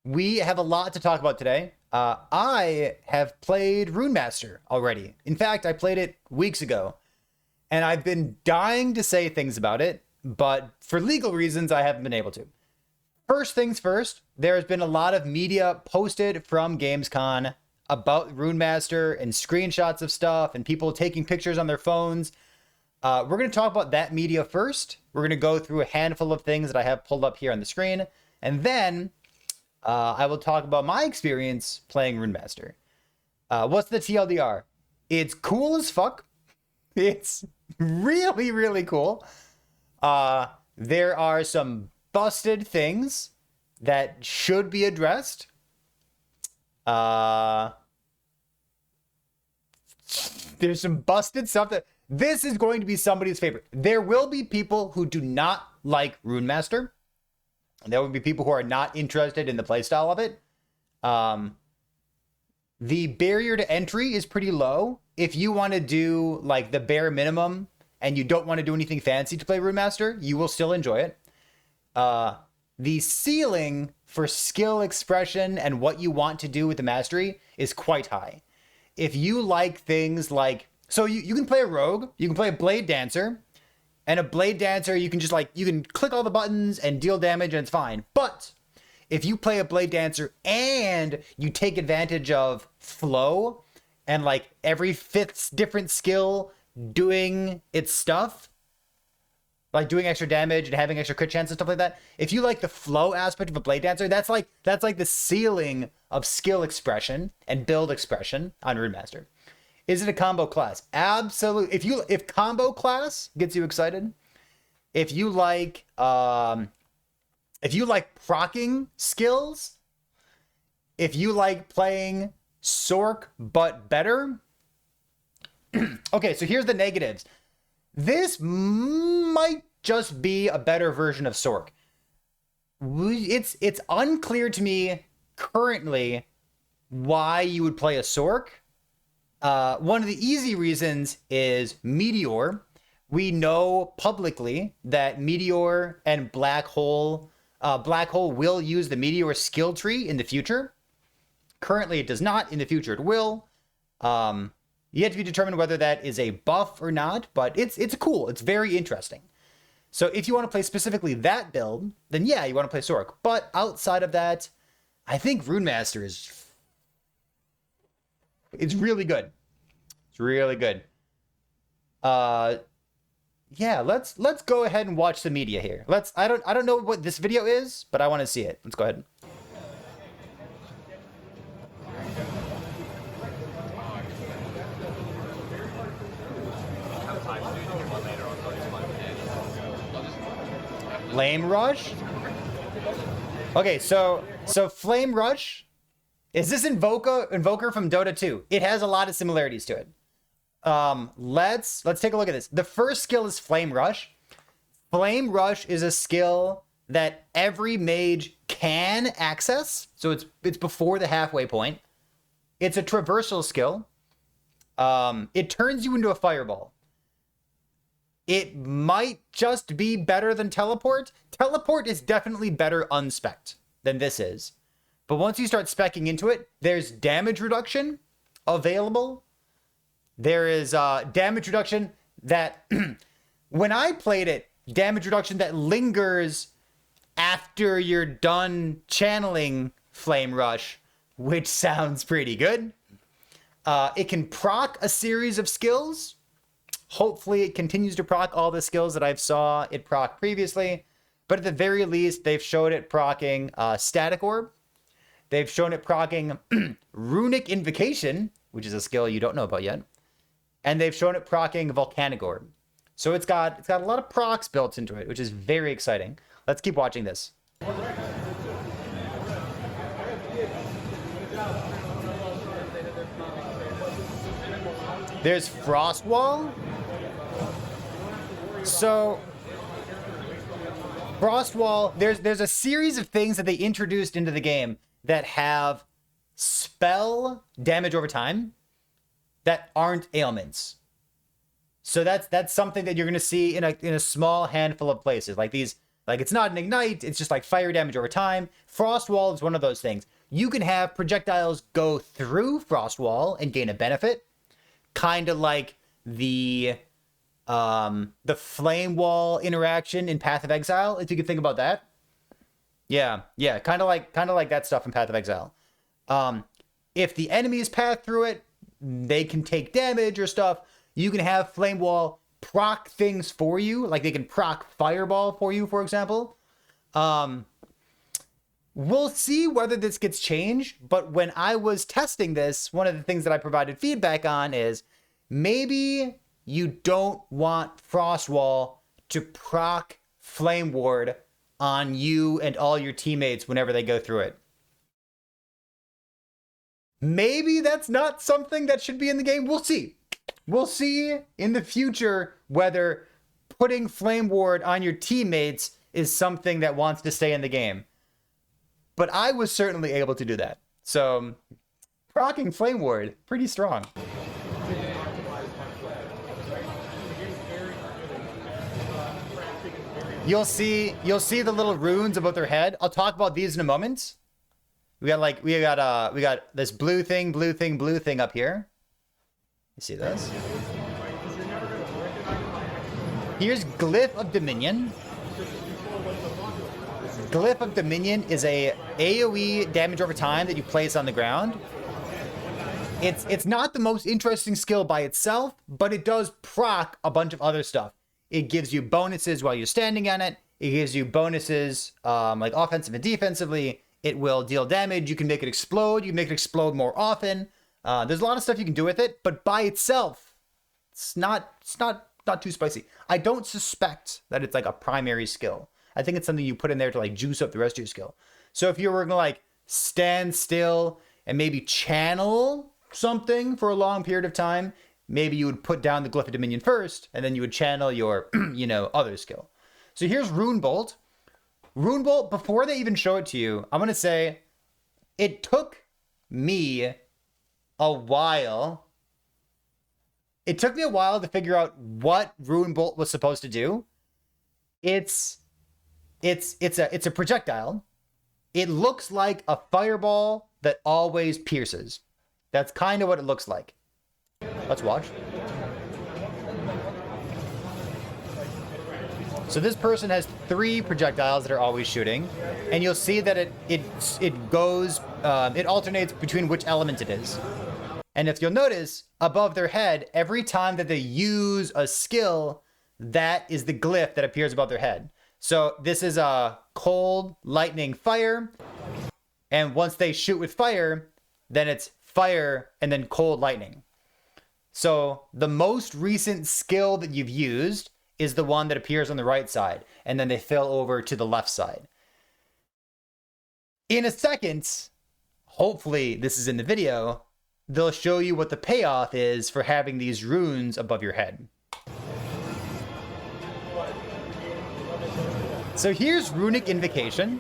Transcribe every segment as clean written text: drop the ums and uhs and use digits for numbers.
we have a lot to talk about today. I have played Runemaster already. In fact, I played it weeks ago, and I've been dying to say things about it, but for legal reasons, I haven't been able to. First things first, there has been a lot of media posted from Gamescom about Runemaster and screenshots of stuff and people taking pictures on their phones. We're going to talk about that media first. We're going to go through a handful of things that I have pulled up here on the screen, and then I will talk about my experience playing Runemaster. What's the TLDR? It's cool as fuck. It's really, really cool. There are some busted things that should be addressed. There's some busted stuff that... This is going to be somebody's favorite. There will be people who do not like Runemaster. There will be people who are not interested in the playstyle of it. The barrier to entry is pretty low. If you want to do like the bare minimum and you don't want to do anything fancy to play Runemaster, you will still enjoy it. The ceiling for skill expression and what you want to do with the mastery is quite high. If you like things like... So you can play a rogue, you can play a blade dancer, and a blade dancer, you can just like, you can click all the buttons and deal damage and it's fine. But if you play a blade dancer and you take advantage of flow and like every fifth different skill doing its stuff, like doing extra damage and having extra crit chance and stuff like that. If you like the flow aspect of a blade dancer, that's like the ceiling of skill expression and build expression on Runemaster. Is it a combo class? Absolutely. If combo class gets you excited, if you like proccing skills, if you like playing Sorc but better. Okay, so here's the negatives. This might just be a better version of Sorc. It's unclear to me currently why you would play a Sorc. One of the easy reasons is Meteor. We know publicly that Meteor and Black Hole will use the Meteor skill tree in the future. Currently, it does not. In the future, it will. Yet to be determined whether that is a buff or not, but it's cool. It's very interesting. So if you want to play specifically that build, then yeah, you want to play Sorc. But outside of that, I think Runemaster it's really good. It's really good. Yeah, let's go ahead and watch the media here. I don't know what this video is, but I want to see it. Let's go ahead. Flame Rush? Okay, so Flame Rush, is this Invoker from Dota 2? It has a lot of similarities to it. Let's take a look at this. The first skill is Flame Rush. Flame Rush is a skill that every mage can access. So it's before the halfway point. It's a traversal skill. It turns you into a fireball. It might just be better than Teleport. Teleport is definitely better unspec'd than this is. But once you start speccing into it, there's damage reduction available. There is damage reduction that, when I played it, damage reduction that lingers after you're done channeling Flame Rush, which sounds pretty good. It can proc a series of skills. Hopefully it continues to proc all the skills that I've saw it proc previously. But at the very least, they've showed it procking Static Orb. They've shown it procking Runic Invocation, which is a skill you don't know about yet. And they've shown it procking Volcanic Orb. So it's got a lot of procs built into it, which is very exciting. Let's keep watching this. There's Frostwall. So Frostwall, there's a series of things that they introduced into the game that have spell damage over time that aren't ailments. So that's something that you're going to see in a small handful of places. Like these Like, it's not an ignite, it's just like fire damage over time. Frost Wall is one of those things. You can have projectiles go through Frost Wall and gain a benefit, kind of like the Flame Wall interaction in Path of Exile, if you could think about that. Yeah, kind of like that stuff in Path of Exile. If the enemies path through it, they can take damage or stuff. You can have Flame Wall proc things for you, like they can proc Fireball for you, for example. We'll see whether this gets changed, but when I was testing this, one of the things that I provided feedback on is maybe you don't want Frost Wall to proc Flame Ward on you and all your teammates whenever they go through it. Maybe that's not something that should be in the game. We'll see. We'll see in the future whether putting Flame Ward on your teammates is something that wants to stay in the game. But I was certainly able to do that. So, proccing Flame Ward, pretty strong. You'll see the little runes above their head. I'll talk about these in a moment. We got this blue thing up here. You see this? Here's Glyph of Dominion. Glyph of Dominion is a AoE damage over time that you place on the ground. It's not the most interesting skill by itself, but it does proc a bunch of other stuff. It gives you bonuses while you're standing on it. It gives you bonuses like offensive and defensively. It will deal damage. You can make it explode. You can make it explode more often. There's a lot of stuff you can do with it, but by itself, it's not too spicy. I don't suspect that it's like a primary skill. I think it's something you put in there to like juice up the rest of your skill. So if you were gonna like stand still and maybe channel something for a long period of time, maybe you would put down the Glyph of Dominion first, and then you would channel your, other skill. So here's Runebolt. Runebolt, before they even show it to you, I'm gonna say it took me a while. It took me a while to figure out what Runebolt was supposed to do. It's a projectile. It looks like a fireball that always pierces. That's kind of what it looks like. Let's watch. So this person has 3 projectiles that are always shooting, and you'll see that it alternates between which element it is. And if you'll notice, above their head, every time that they use a skill, that is the glyph that appears above their head. So this is a cold, lightning, fire. And once they shoot with fire, then it's fire and then cold, lightning. So the most recent skill that you've used is the one that appears on the right side. And then they fill over to the left side. In a second, hopefully this is in the video, they'll show you what the payoff is for having these runes above your head. So here's Runic Invocation.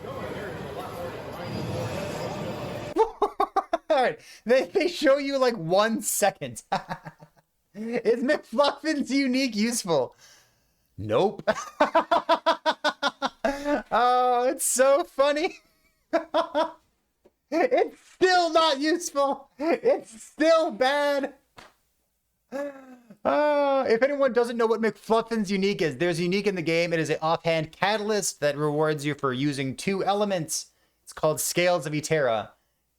All right, they show you like 1 second. Is McFluffin's unique useful? Nope. Oh, it's so funny. It's still not useful. It's still bad. If anyone doesn't know what McFluffin's unique is, there's unique in the game. It is an offhand catalyst that rewards you for using 2 elements. It's called Scales of Eterra.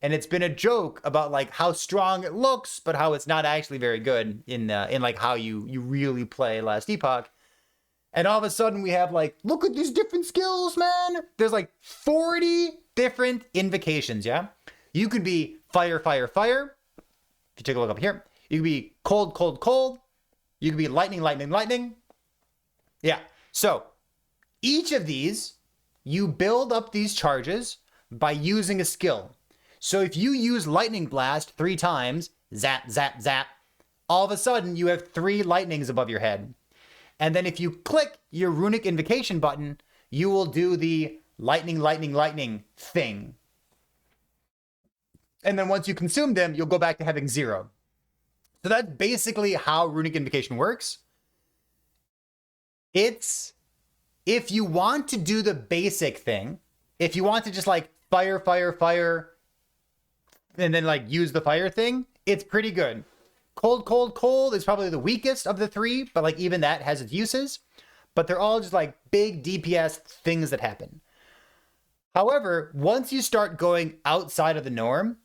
And it's been a joke about like how strong it looks, but how it's not actually very good in like how you really play Last Epoch. And all of a sudden we have like, look at these different skills, man. There's like 40 different invocations, yeah? You could be fire, fire, fire. If you take a look up here, you could be cold, cold, cold. You could be lightning, lightning, lightning. Yeah. So each of these, you build up these charges by using a skill. So if you use Lightning Blast 3 times, zap, zap, zap, all of a sudden you have 3 lightnings above your head. And then if you click your Runic Invocation button, you will do the lightning, lightning, lightning thing. And then once you consume them, you'll go back to having 0. So that's basically how Runic Invocation works. It's if you want to do the basic thing, if you want to just like fire, fire, fire, and then like use the fire thing, it's pretty good. Cold, cold, cold is probably the weakest of the three, but like even that has its uses. But they're all just like big DPS things that happen. However, once you start going outside of the norm,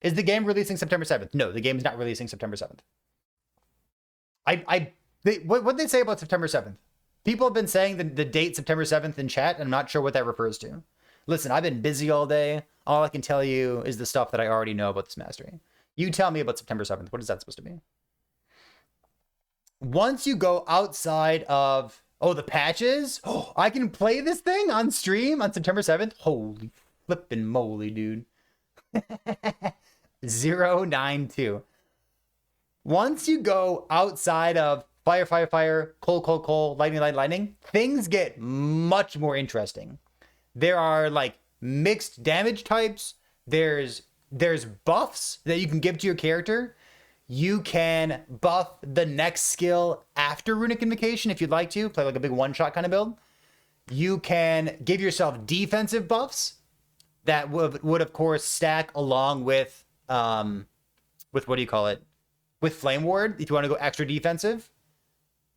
is the game releasing September 7th? No, the game is not releasing September 7th. What they say about September 7th? People have been saying the date September 7th in chat, and I'm not sure what that refers to. Listen, I've been busy all day. All I can tell you is the stuff that I already know about this mastery. You tell me about September 7th. What is that supposed to be? Once you go outside of... Oh, the patches? Oh, I can play this thing on stream on September 7th? Holy flippin' moly, dude. 092. Once you go outside of fire, fire, fire, cold, cold, cold, lightning, light, lightning, things get much more interesting. There are like mixed damage types. There's buffs that you can give to your character. You can buff the next skill after Runic Invocation if you'd like to. Play like a big one-shot kind of build. You can give yourself defensive buffs that would of course stack along with what do you call it? With Flame Ward, if you want to go extra defensive.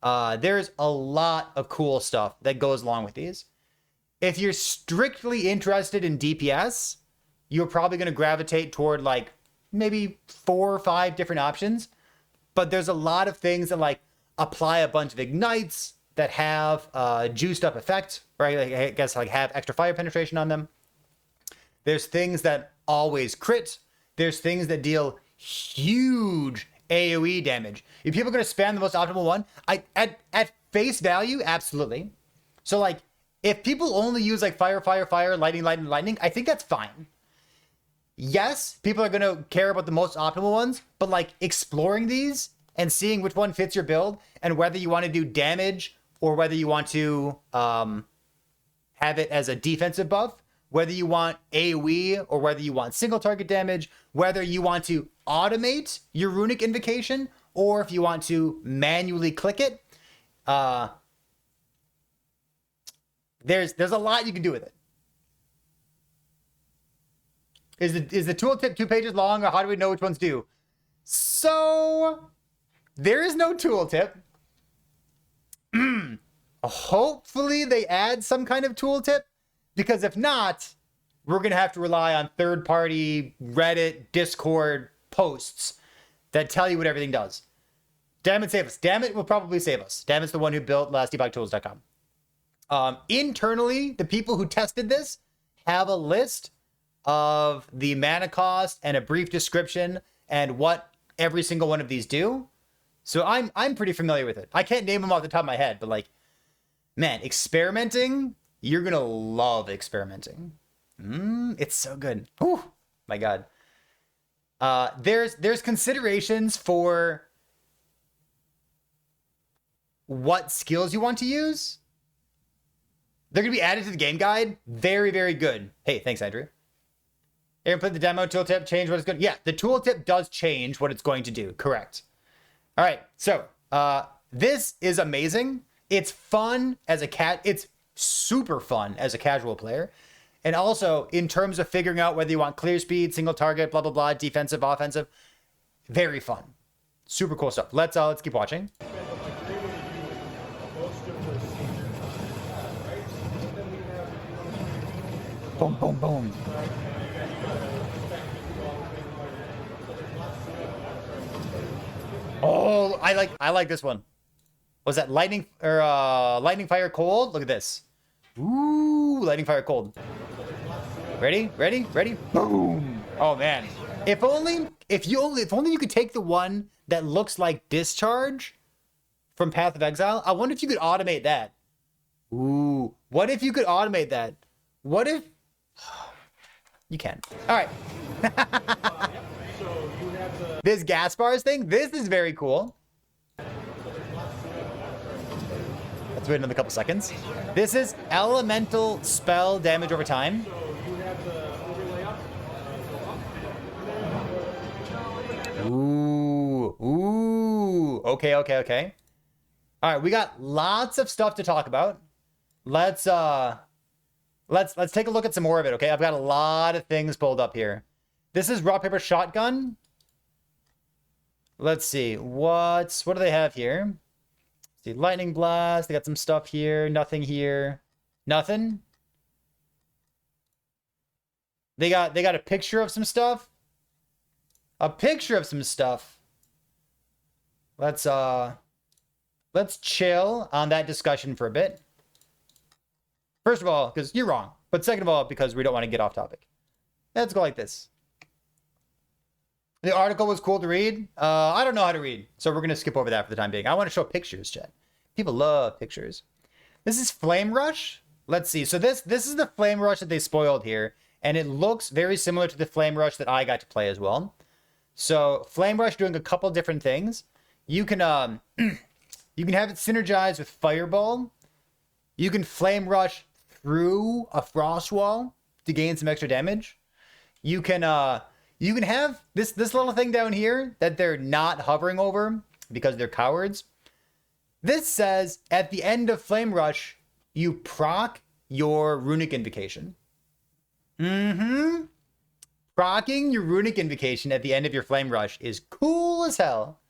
There's a lot of cool stuff that goes along with these. If you're strictly interested in DPS, you're probably going to gravitate toward like maybe 4 or 5 different options. But there's a lot of things that like apply a bunch of ignites that have juiced up effect, right? Like, I guess like have extra fire penetration on them. There's things that always crit. There's things that deal huge AoE damage. If people are going to spam the most optimal one, at face value, absolutely. So like, if people only use like fire, fire, fire, lightning, lightning, lightning, I think that's fine. Yes, people are going to care about the most optimal ones, but like exploring these and seeing which one fits your build and whether you want to do damage or whether you want to have it as a defensive buff, whether you want AoE or whether you want single target damage, whether you want to automate your Runic Invocation or if you want to manually click it. There's a lot you can do with it. Is the tooltip 2 pages long, or how do we know which ones do? So there is no tooltip. Hopefully they add some kind of tooltip, because if not, we're gonna have to rely on third-party Reddit, Discord posts that tell you what everything does. Damn it, save us. Damn it will probably save us. Damn it's the one who built lastdebugtools.com. Internally, the people who tested this have a list of the mana cost and a brief description and what every single one of these do. So I'm pretty familiar with it. I can't name them off the top of my head, but like, man, experimenting, you're gonna love experimenting. It's so good. Oh my god. There's considerations for what skills you want to use. They're gonna be added to the game guide. Very, very good. Hey, thanks, Andrew. Aaron put the demo tooltip, change what it's going to... Yeah, the tooltip does change what it's going to do. Correct. All right, so this is amazing. It's fun as a it's super fun as a casual player. And also, in terms of figuring out whether you want clear speed, single target, blah, blah, blah, defensive, offensive, very fun. Super cool stuff. Let's keep watching. Boom, boom, boom. Oh, I like this one. Was that lightning or lightning fire cold? Look at this. Ooh, lightning fire cold. Ready? Ready? Ready? Boom. Oh man. If only you could take the one that looks like Discharge from Path of Exile. I wonder if you could automate that. Ooh. What if you could automate that? What if you can? All right. This gas bars thing, this is very cool. Let's wait another couple seconds. This is elemental spell damage over time. Ooh, ooh. Okay. All right, we got lots of stuff to talk about. let's take a look at some more of it, okay? I've got a lot of things pulled up here. This is RockPaperShotgun. Let's see. What do they have here? Let's see, Lightning Blast. They got some stuff here. Nothing here. Nothing. They got a picture of some stuff. A picture of some stuff. Let's chill on that discussion for a bit. First of all, because you're wrong. But second of all, because we don't want to get off topic. Let's go like this. The article was cool to read. I don't know how to read, so we're going to skip over that for the time being. I want to show pictures, chat. People love pictures. This is Flame Rush. Let's see. So this is the Flame Rush that they spoiled here, and it looks very similar to the Flame Rush that I got to play as well. So Flame Rush doing a couple different things. You can you can have it synergize with Fireball. You can Flame Rush through a Frost Wall to gain some extra damage. You can have this little thing down here that they're not hovering over because they're cowards. This says at the end of Flame Rush, you proc your Runic Invocation. Procking your Runic Invocation at the end of your Flame Rush is cool as hell.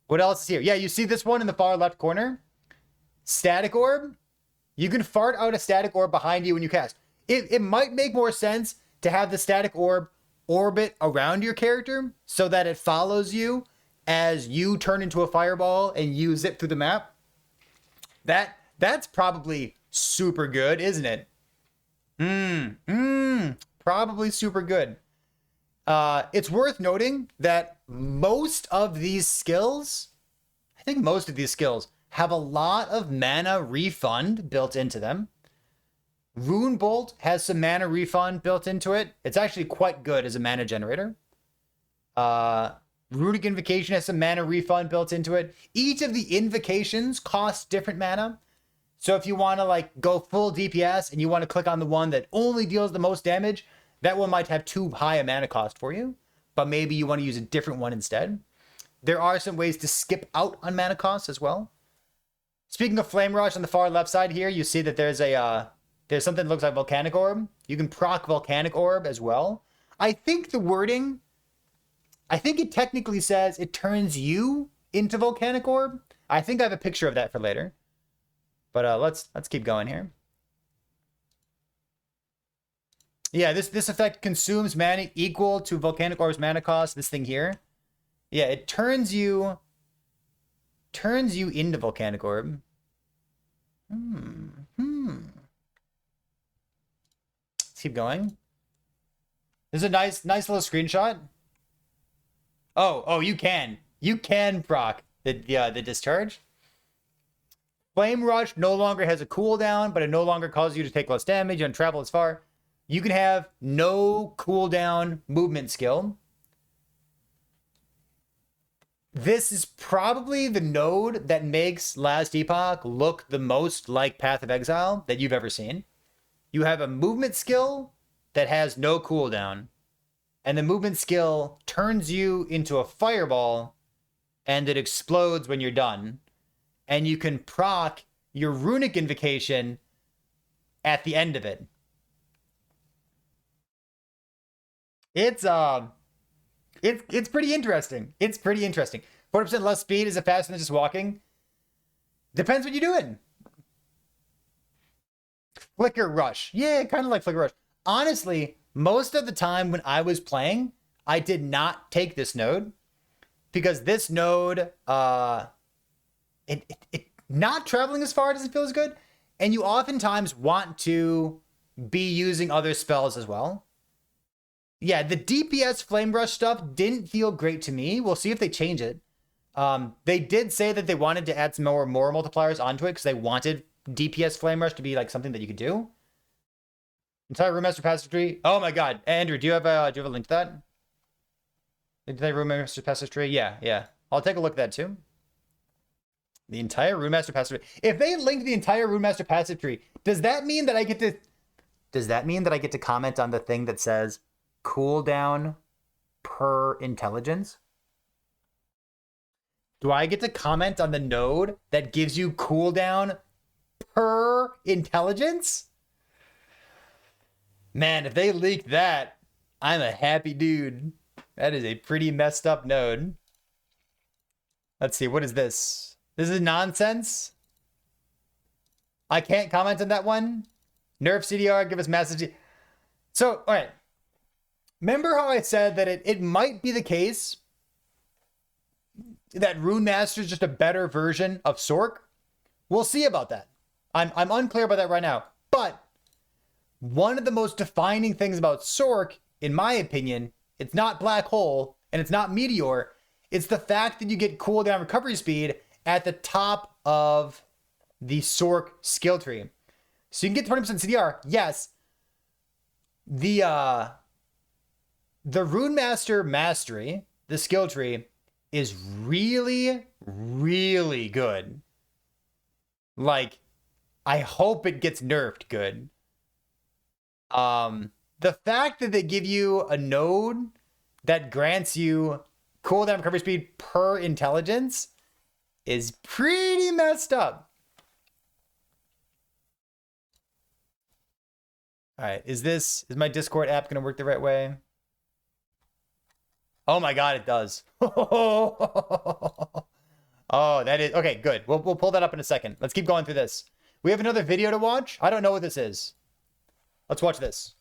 What else is here? Yeah, you see this one in the far left corner? Static Orb. You can fart out a Static Orb behind you when you cast. It might make more sense to have the Static Orb orbit around your character so that it follows you as you turn into a fireball and you zip through the map. That's probably super good, isn't it? Probably super good. It's worth noting that most of these skills, I think most of these skills have a lot of mana refund built into them. Runebolt has some mana refund built into it. It's actually quite good as a mana generator. Runic Invocation has some mana refund built into it. Each of the invocations costs different mana. So if you want to like go full DPS and you want to click on the one that only deals the most damage, that one might have too high a mana cost for you, but maybe you want to use a different one instead. There are some ways to skip out on mana costs as well. Speaking of Flame Rush, on the far left side here, you see that there's something that looks like Volcanic Orb. You can proc Volcanic Orb as well. I think the wording, I think it technically says it turns you into Volcanic Orb. I think I have a picture of that for later. But let's keep going here. Yeah, this effect consumes mana equal to Volcanic Orb's mana cost. This thing here. Yeah, it turns you into Volcanic Orb. Let's keep going. This is a nice little screenshot. Oh, you can proc the discharge. Flame Rush no longer has a cooldown, but it no longer causes you to take less damage and travel as far. You can have no cooldown movement skill. This is probably the node that makes Last Epoch look the most like Path of Exile that you've ever seen. You have a movement skill that has no cooldown, and the movement skill turns you into a fireball, and it explodes when you're done. And you can proc your Runic Invocation at the end of it. It's pretty interesting. It's pretty interesting. 40% less speed. Is it faster than just walking? Depends what you're doing. Flicker Rush. Yeah, kind of like Flicker Rush. Honestly, most of the time when I was playing, I did not take this node because this node, it not traveling as far doesn't feel as good, and you oftentimes want to be using other spells as well. Yeah, the DPS Flame Rush stuff didn't feel great to me. We'll see if they change it. They did say that they wanted to add some more multipliers onto it because they wanted DPS Flame Rush to be like something that you could do. Entire Runemaster Passive Tree. Oh my god, Andrew, do you have a link to that? Entire Runemaster Passive Tree. Yeah. I'll take a look at that too. The entire Runemaster Passive Tree. If they link the entire Runemaster Passive Tree, does that mean that I get to comment on the thing that says cooldown per intelligence? Do I get to comment on the node that gives you cooldown per intelligence? Man, if they leak that, I'm a happy dude. That is a pretty messed up node. Let's see, what is this? This is nonsense. I can't comment on that one. Nerf CDR, give us massive. So, all right. Remember how I said that it might be the case that Runemaster is just a better version of Sorc? We'll see about that. I'm unclear about that right now. But one of the most defining things about Sorc, in my opinion, it's not Black Hole and it's not Meteor. It's the fact that you get cooldown recovery speed at the top of the Sorc skill tree. So you can get 20% CDR, yes. The Runemaster Mastery, the skill tree, is really, really good. Like, I hope it gets nerfed good. The fact that they give you a node that grants you cooldown recovery speed per intelligence is pretty messed up. All right, is my Discord app gonna work the right way? Oh my God, it does. Oh, that is okay. Good. We'll pull that up in a second. Let's keep going through this. We have another video to watch. I don't know what this is. Let's watch this.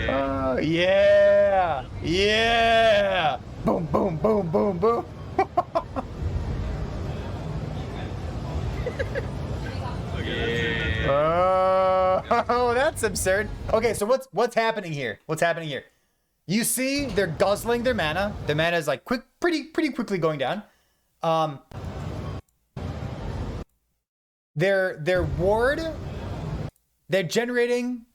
Oh yeah, yeah. Boom, boom, boom, boom, boom. Oh, that's absurd. Okay, so what's happening here? What's happening here? You see, they're guzzling their mana. Their mana is like pretty quickly going down. Their ward, they're generating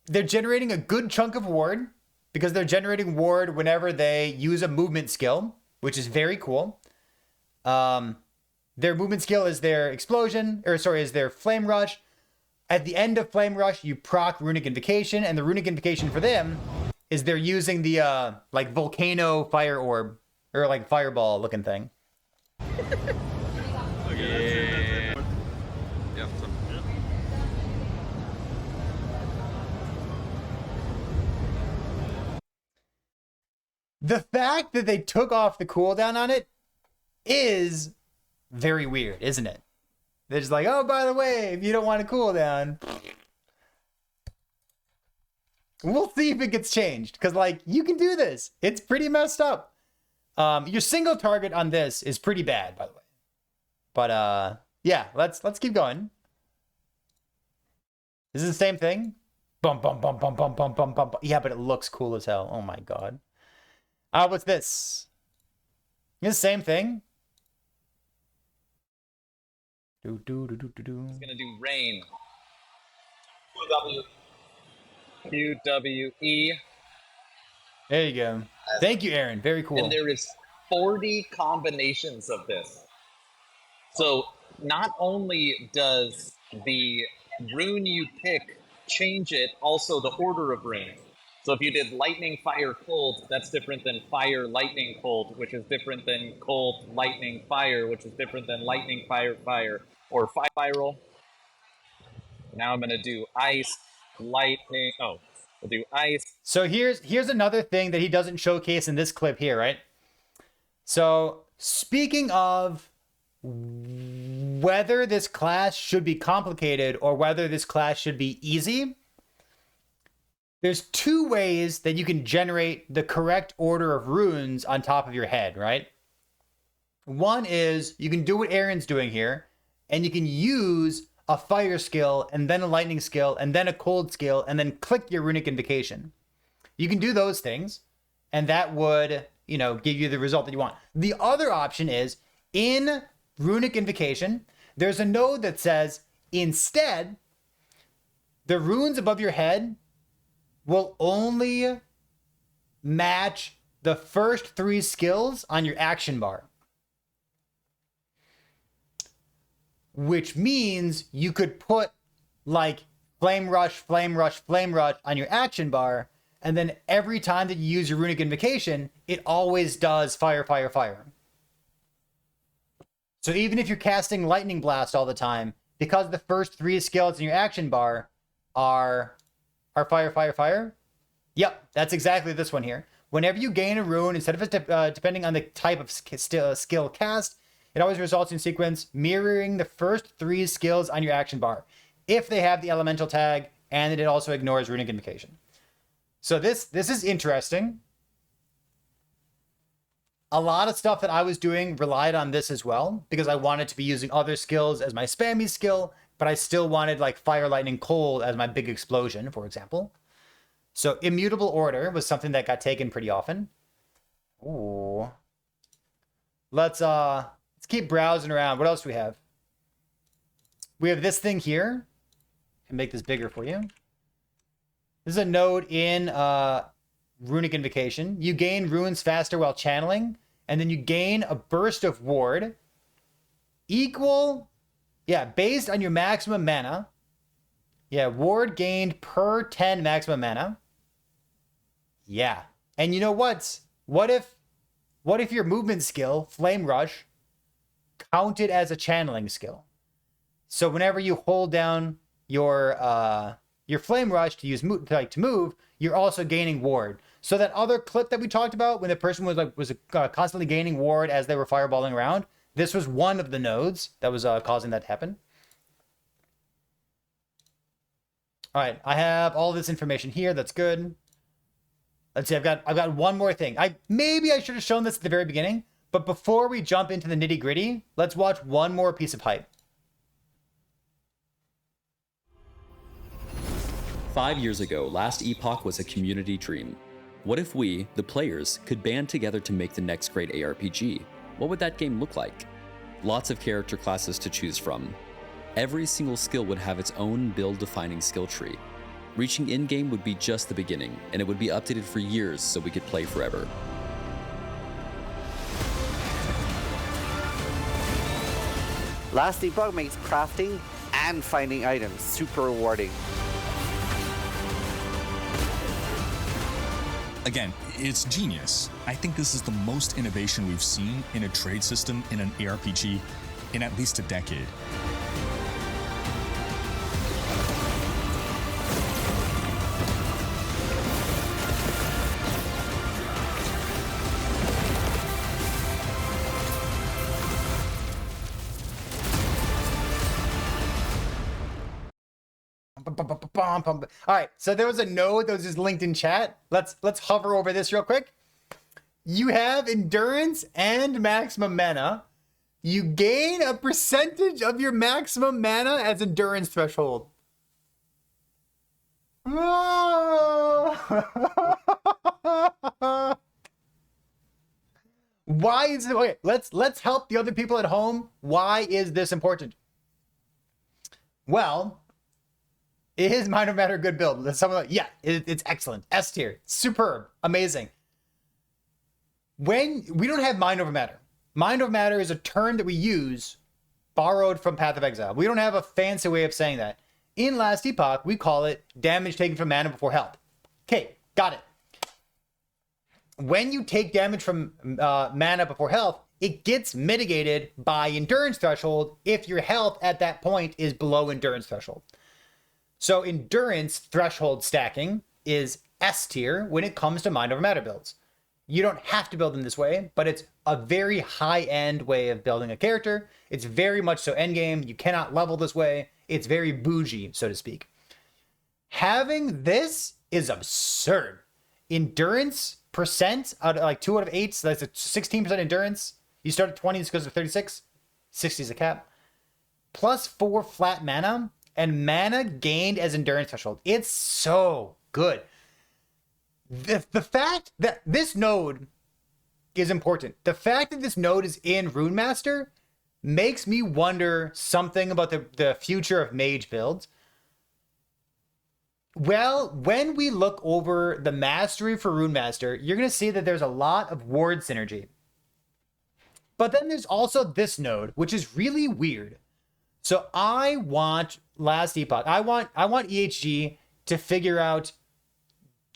a good chunk of ward because they're generating ward whenever they use a movement skill, which is very cool. Their movement skill is their explosion, is their flame rush. At the end of flame rush, you proc Runic Invocation, and the Runic Invocation for them is they're using the like volcano fire orb or like fireball looking thing. The fact that they took off the cooldown on it is very weird, isn't it? They're just like, oh, by the way, if you don't want a cooldown, we'll see if it gets changed. Because, like, you can do this. It's pretty messed up. Your single target on this is pretty bad, by the way. But, yeah, let's keep going. Is this the same thing? Bum, bum, bum, bum, bum, bum, bum, bum. Yeah, but it looks cool as hell. Oh, my God. What's this? Is the same thing? It's gonna do rain. QWE. There you go. Thank you, Aaron. Very cool. And there is 40 combinations of this. So not only does the rune you pick change it, also the order of runes. So if you did lightning, fire, cold, that's different than fire, lightning, cold, which is different than cold, lightning, fire, which is different than lightning, fire, fire, or spiral. Now I'm gonna do ice, lightning. Oh, we'll do ice. So here's another thing that he doesn't showcase in this clip here, right? So speaking of whether this class should be complicated or whether this class should be easy, there's two ways that you can generate the correct order of runes on top of your head, right? One is you can do what Aaron's doing here, and you can use a fire skill and then a lightning skill and then a cold skill and then click your Runic Invocation. You can do those things, and that would, you know, give you the result that you want. The other option is in Runic Invocation, there's a node that says instead, the runes above your head will only match the first 3 skills on your action bar. Which means you could put like Flame Rush, Flame Rush, Flame Rush on your action bar, and then every time that you use your Runic Invocation, it always does fire, fire, fire. So even if you're casting Lightning Blast all the time, because the first 3 skills in your action bar are fire, fire, fire. Yep, that's exactly this one here. Whenever you gain a rune, instead of it depending on the type of skill cast, it always results in sequence mirroring the first 3 skills on your action bar, if they have the elemental tag, and it also ignores Runic Invocation. So this is interesting. A lot of stuff that I was doing relied on this as well, because I wanted to be using other skills as my spammy skill, but I still wanted like Fire, Lightning, Cold as my big explosion, for example. So Immutable Order was something that got taken pretty often. Ooh. Let's keep browsing around. What else do we have? We have this thing here. I can make this bigger for you. This is a node in Runic Invocation. You gain runes faster while channeling, and then you gain a burst of ward equal, based on your maximum mana. Yeah, ward gained per 10 maximum mana. Yeah. And you know what? What if your movement skill, Flame Rush, counted as a channeling skill? So whenever you hold down your Flame Rush to use to move, you're also gaining ward. So that other clip that we talked about when the person was constantly gaining ward as they were fireballing around, this was one of the nodes that was causing that to happen. All right, I have all this information here. That's good. Let's see. I've got one more thing. Maybe I should have shown this at the very beginning, but before we jump into the nitty gritty, let's watch one more piece of hype. 5 years ago, Last Epoch was a community dream. What if we, the players, could band together to make the next great ARPG? What would that game look like? Lots of character classes to choose from. Every single skill would have its own build-defining skill tree. Reaching in-game would be just the beginning, and it would be updated for years so we could play forever. Last Epoch makes crafting and finding items super rewarding. Again, it's genius. I think this is the most innovation we've seen in a trade system in an ARPG in at least a decade. All right, so there was a node that was just linked in chat. Let's hover over this real quick. You have endurance and maximum mana. You gain a percentage of your maximum mana as endurance threshold. Why is it okay? Let's help the other people at home. Why is this important? Well, is Mind Over Matter a good build? Someone like, yeah, it's excellent. S tier, superb, amazing. When we don't have Mind Over Matter. Mind Over Matter is a term that we use borrowed from Path of Exile. We don't have a fancy way of saying that. In Last Epoch, we call it damage taken from mana before health. Okay, got it. When you take damage from mana before health, it gets mitigated by endurance threshold if your health at that point is below endurance threshold. So endurance threshold stacking is S tier when it comes to Mind Over Matter builds. You don't have to build them this way, but it's a very high-end way of building a character. It's very much so endgame. You cannot level this way. It's very bougie, so to speak. Having this is absurd. Endurance percent out of like 2 out of 8, so that's a 16% endurance. You start at 20, this goes to 36. 60 is a cap. Plus 4 flat mana, and mana gained as endurance threshold. It's so good. The fact that this node is important. The fact that this node is in Runemaster makes me wonder something about the future of mage builds. Well, when we look over the mastery for Runemaster, you're going to see that there's a lot of ward synergy. But then there's also this node, which is really weird. So I want Last Epoch. I want EHG to figure out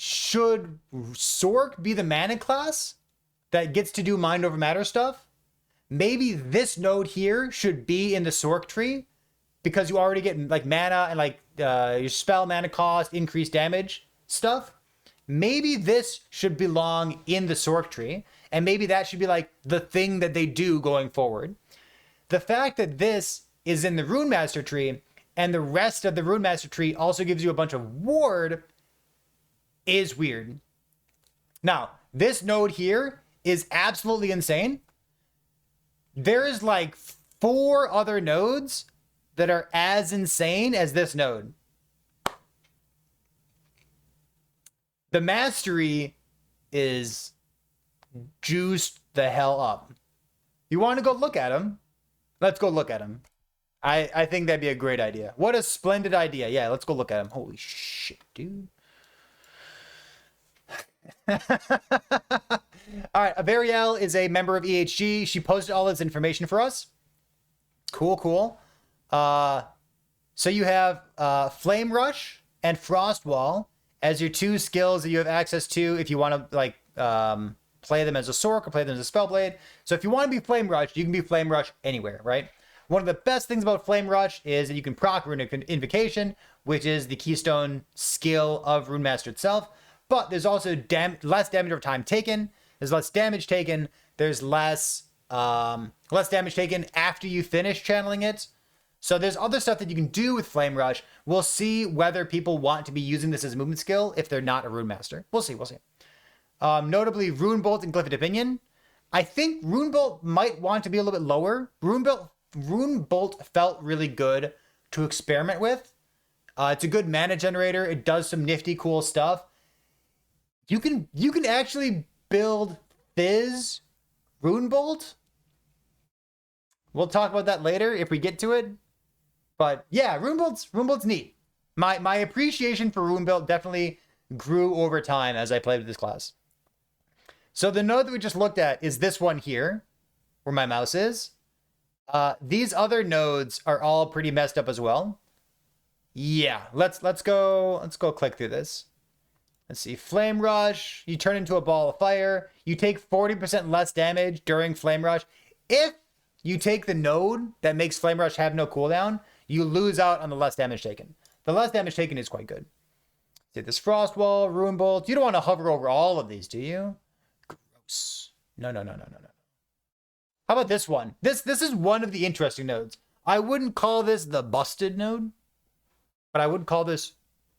should Sorc be the mana class that gets to do mind over matter stuff? Maybe this node here should be in the Sorc tree because you already get like mana and like your spell mana cost, increased damage stuff. Maybe this should belong in the Sorc tree, and maybe that should be like the thing that they do going forward. The fact that this is in the Runemaster tree and the rest of the Runemaster tree also gives you a bunch of ward is weird. Now, this node here is absolutely insane. There's like 4 other nodes that are as insane as this node. The mastery is juiced the hell up. You want to go look at them? Let's go look at them. I think that'd be a great idea. What a splendid idea. Yeah, let's go look at them. Holy shit, dude. All right, Averiel is a member of EHG. She posted all this information for us. Cool, cool. So you have Flame Rush and Frost Wall as your 2 skills that you have access to if you want to like play them as a Sorc or play them as a Spellblade. So if you want to be Flame Rush, you can be Flame Rush anywhere, right? One of the best things about Flame Rush is that you can proc Runic Invocation, which is the keystone skill of Runemaster itself. But there's also less damage over time taken. There's less damage taken. There's less damage taken after you finish channeling it. So there's other stuff that you can do with Flame Rush. We'll see whether people want to be using this as a movement skill if they're not a Runemaster. We'll see. Notably, Runebolt and Glyph Opinion. I think Runebolt might want to be a little bit lower. Runebolt felt really good to experiment with. It's a good mana generator. It does some nifty, cool stuff. You can actually build Fizz Runebolt. We'll talk about that later if we get to it. But yeah, Runebolt's neat. My appreciation for Runebolt definitely grew over time as I played with this class. So the node that we just looked at is this one here, where my mouse is. These other nodes are all pretty messed up as well. Yeah, let's go click through this. Let's see, Flame Rush, you turn into a ball of fire. You take 40% less damage during Flame Rush. If you take the node that makes Flame Rush have no cooldown, you lose out on the less damage taken. The less damage taken is quite good. See this Frost Wall, Runebolt. You don't want to hover over all of these, do you? Gross. No. How about this one? This is one of the interesting nodes. I wouldn't call this the busted node, but I would call this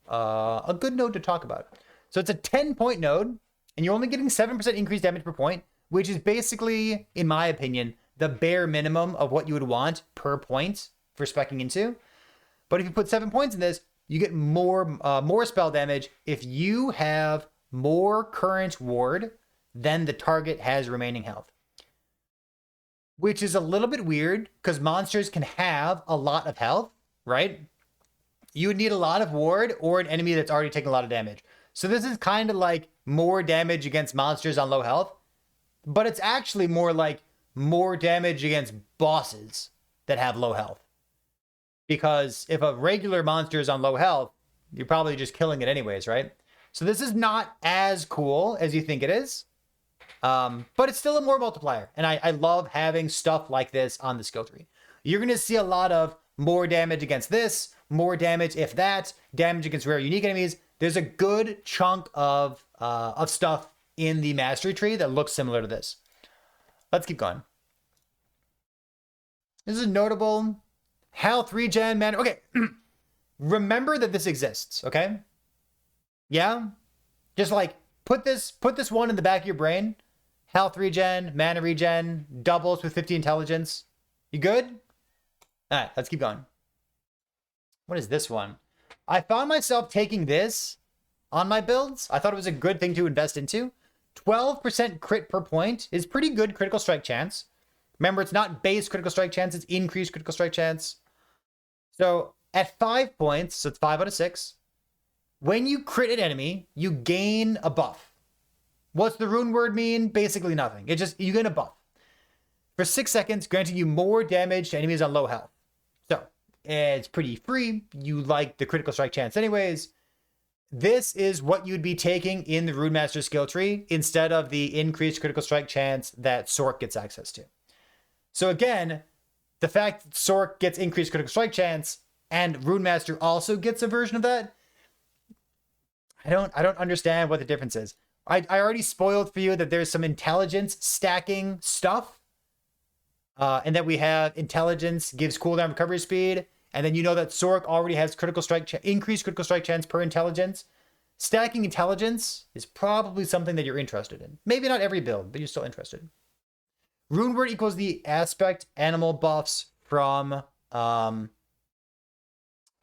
a good node to talk about. So it's a 10-point node, and you're only getting 7% increased damage per point, which is basically, in my opinion, the bare minimum of what you would want per point for speccing into. But if you put 7 points in this, you get more spell damage if you have more current ward than the target has remaining health. Which is a little bit weird, because monsters can have a lot of health, right? You would need a lot of ward or an enemy that's already taking a lot of damage. So this is kind of like more damage against monsters on low health, but it's actually more like more damage against bosses that have low health. Because if a regular monster is on low health, you're probably just killing it anyways, right? So this is not as cool as you think it is, but it's still a more multiplier. And I love having stuff like this on the skill tree. You're going to see a lot of more damage against this, more damage if that, damage against rare unique enemies. There's a good chunk of stuff in the mastery tree that looks similar to this. Let's keep going. This is notable. Health regen, man. Okay. Remember that this exists, okay? Yeah? Just like put this one in the back of your brain. Health regen, mana regen, doubles with 50 intelligence. You good? All right, let's keep going. What is this one? I found myself taking this on my builds. I thought it was a good thing to invest into. 12% crit per point is pretty good critical strike chance. Remember, it's not base critical strike chance, it's increased critical strike chance. So at 5 points, so it's 5 out of 6, when you crit an enemy, you gain a buff. What's the rune word mean? Basically nothing. It just, you gain a buff. For 6 seconds, granting you more damage to enemies on low health. So it's pretty free. You like the critical strike chance anyways. this is what you'd be taking in the Runemaster skill tree instead of the increased critical strike chance that Sorc gets access to. So again, the fact that Sorc gets increased critical strike chance and Runemaster also gets a version of that, I don't understand what the difference is. I already spoiled for you that there's some intelligence stacking stuff, and that we have intelligence gives cooldown recovery speed, and then you know that Sorc already has critical strike increased critical strike chance per intelligence. Stacking intelligence is probably something that you're interested in. Maybe not every build, but you're still interested. Rune word equals the aspect animal buffs from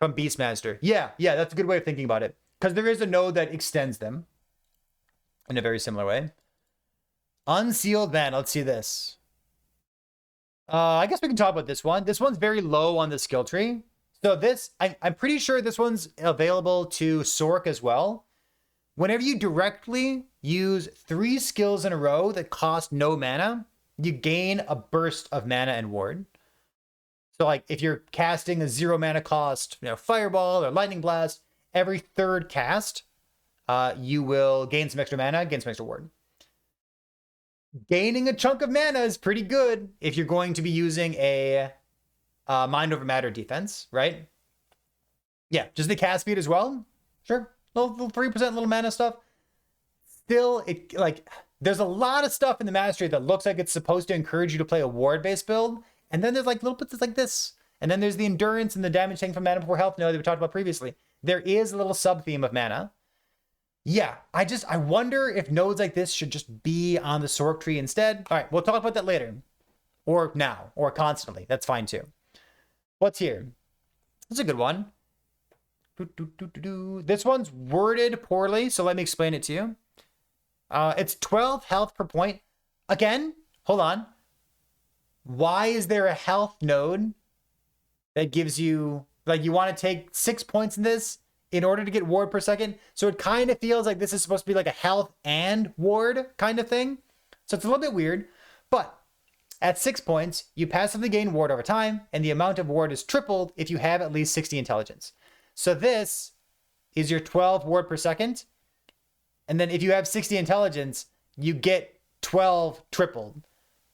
Beastmaster. Yeah, that's a good way of thinking about it. Because there is a node that extends them in a very similar way. Unsealed Man, let's see this. I guess we can talk about this one. This one's very low on the skill tree. So this, I'm pretty sure this one's available to Sorc as well. Whenever you directly use 3 skills in a row that cost no mana, you gain a burst of mana and ward. So like if you're casting a 0 mana cost, Fireball or Lightning Blast, every 3rd cast, you will gain some extra mana, gain some extra ward. Gaining a chunk of mana is pretty good if you're going to be using a Mind Over Matter defense, right? Yeah, just the cast speed as well. Sure, little 3% little mana stuff. Still, there's a lot of stuff in the mastery that looks like it's supposed to encourage you to play a ward-based build, and then there's like little bits like this, and then there's the endurance and the damage taken from mana before health node that we talked about previously. There is a little sub-theme of mana. Yeah, I wonder if nodes like this should just be on the Sorc tree instead. All right, we'll talk about that later. Or now, or constantly. That's fine too. What's here? This is a good one. This one's worded poorly, so let me explain it to you. It's 12 health per point. Again, hold on. Why is there a health node that gives you, you want to take 6 points in this in order to get ward per second? So it kind of feels like this is supposed to be like a health and ward kind of thing. So it's a little bit weird, but at 6 points, you passively gain ward over time, and the amount of ward is tripled if you have at least 60 intelligence. So this is your 12 ward per second. And then if you have 60 intelligence, you get 12 tripled,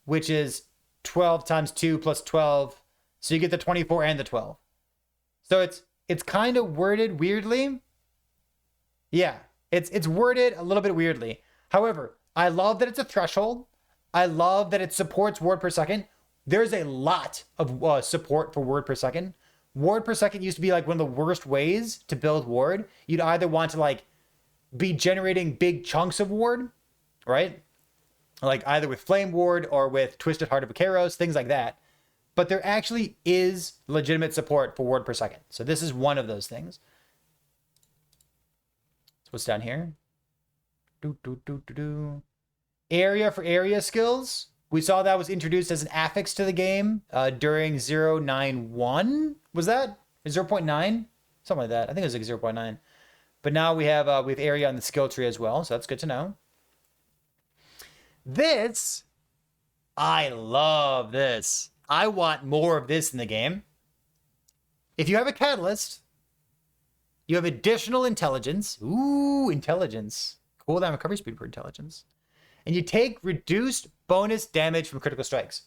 which is 12 times 2 plus 12. So you get the 24 and the 12. So it's kind of worded weirdly. Yeah, it's worded a little bit weirdly. However, I love that it's a threshold. I love that it supports ward per second. There's a lot of support for ward per second. Ward per second used to be like one of the worst ways to build ward. You'd either want to be generating big chunks of ward, right? Like either with Flame Ward or with Twisted Heart of Icaros, things like that. But there actually is legitimate support for ward per second. So this is one of those things. So what's down here? Area for area skills. We saw that was introduced as an affix to the game during 0.91. Was that? 0.9? Something like that. I think it was like 0.9. But now we have area on the skill tree as well, so that's good to know. This, I love this. I want more of this in the game. If you have a catalyst, you have additional intelligence. Ooh, intelligence. Cooldown recovery speed for intelligence. And you take reduced bonus damage from critical strikes.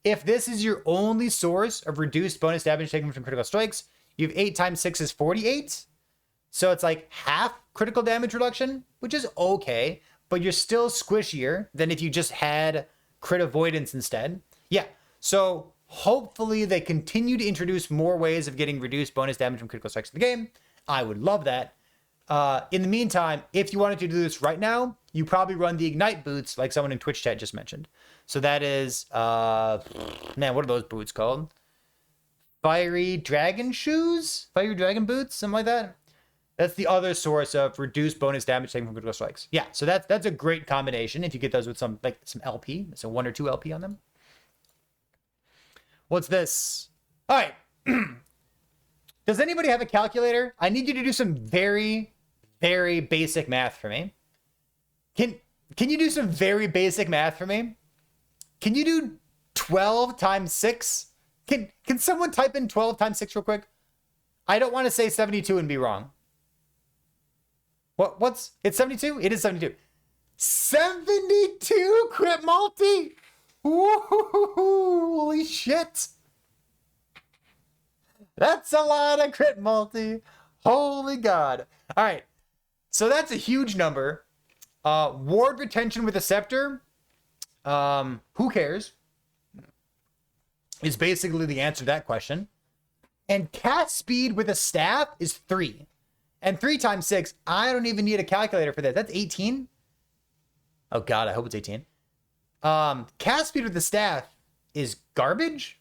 If this is your only source of reduced bonus damage taken from critical strikes, you have 8 times 6 is 48. So it's like half critical damage reduction, which is okay, but you're still squishier than if you just had crit avoidance instead. Yeah, so hopefully they continue to introduce more ways of getting reduced bonus damage from critical strikes in the game. I would love that. In the meantime, if you wanted to do this right now, you probably run the Ignite boots like someone in Twitch chat just mentioned. So that is, man, what are those boots called? Fiery Dragon Shoes? Fiery Dragon Boots? Something like that? That's the other source of reduced bonus damage taken from critical strikes. Yeah, so that's a great combination if you get those with some LP, so 1 or 2 LP on them. What's this? All right. Does anybody have a calculator? I need you to do some very, very basic math for me. Can you do some very basic math for me? Can you do 12 times 6? Can someone type in 12 times 6 real quick? I don't want to say 72 and be wrong. What's it's 72? It is 72. 72 crit multi. Woo-hoo-hoo-hoo. Holy shit. That's a lot of crit multi. Holy God. All right. So that's a huge number. Ward retention with a scepter. Who cares? Is basically the answer to that question. And cast speed with a staff is 3. And 3 times 6, I don't even need a calculator for that. That's 18. Oh God, I hope it's 18. Cast speed with the staff is garbage.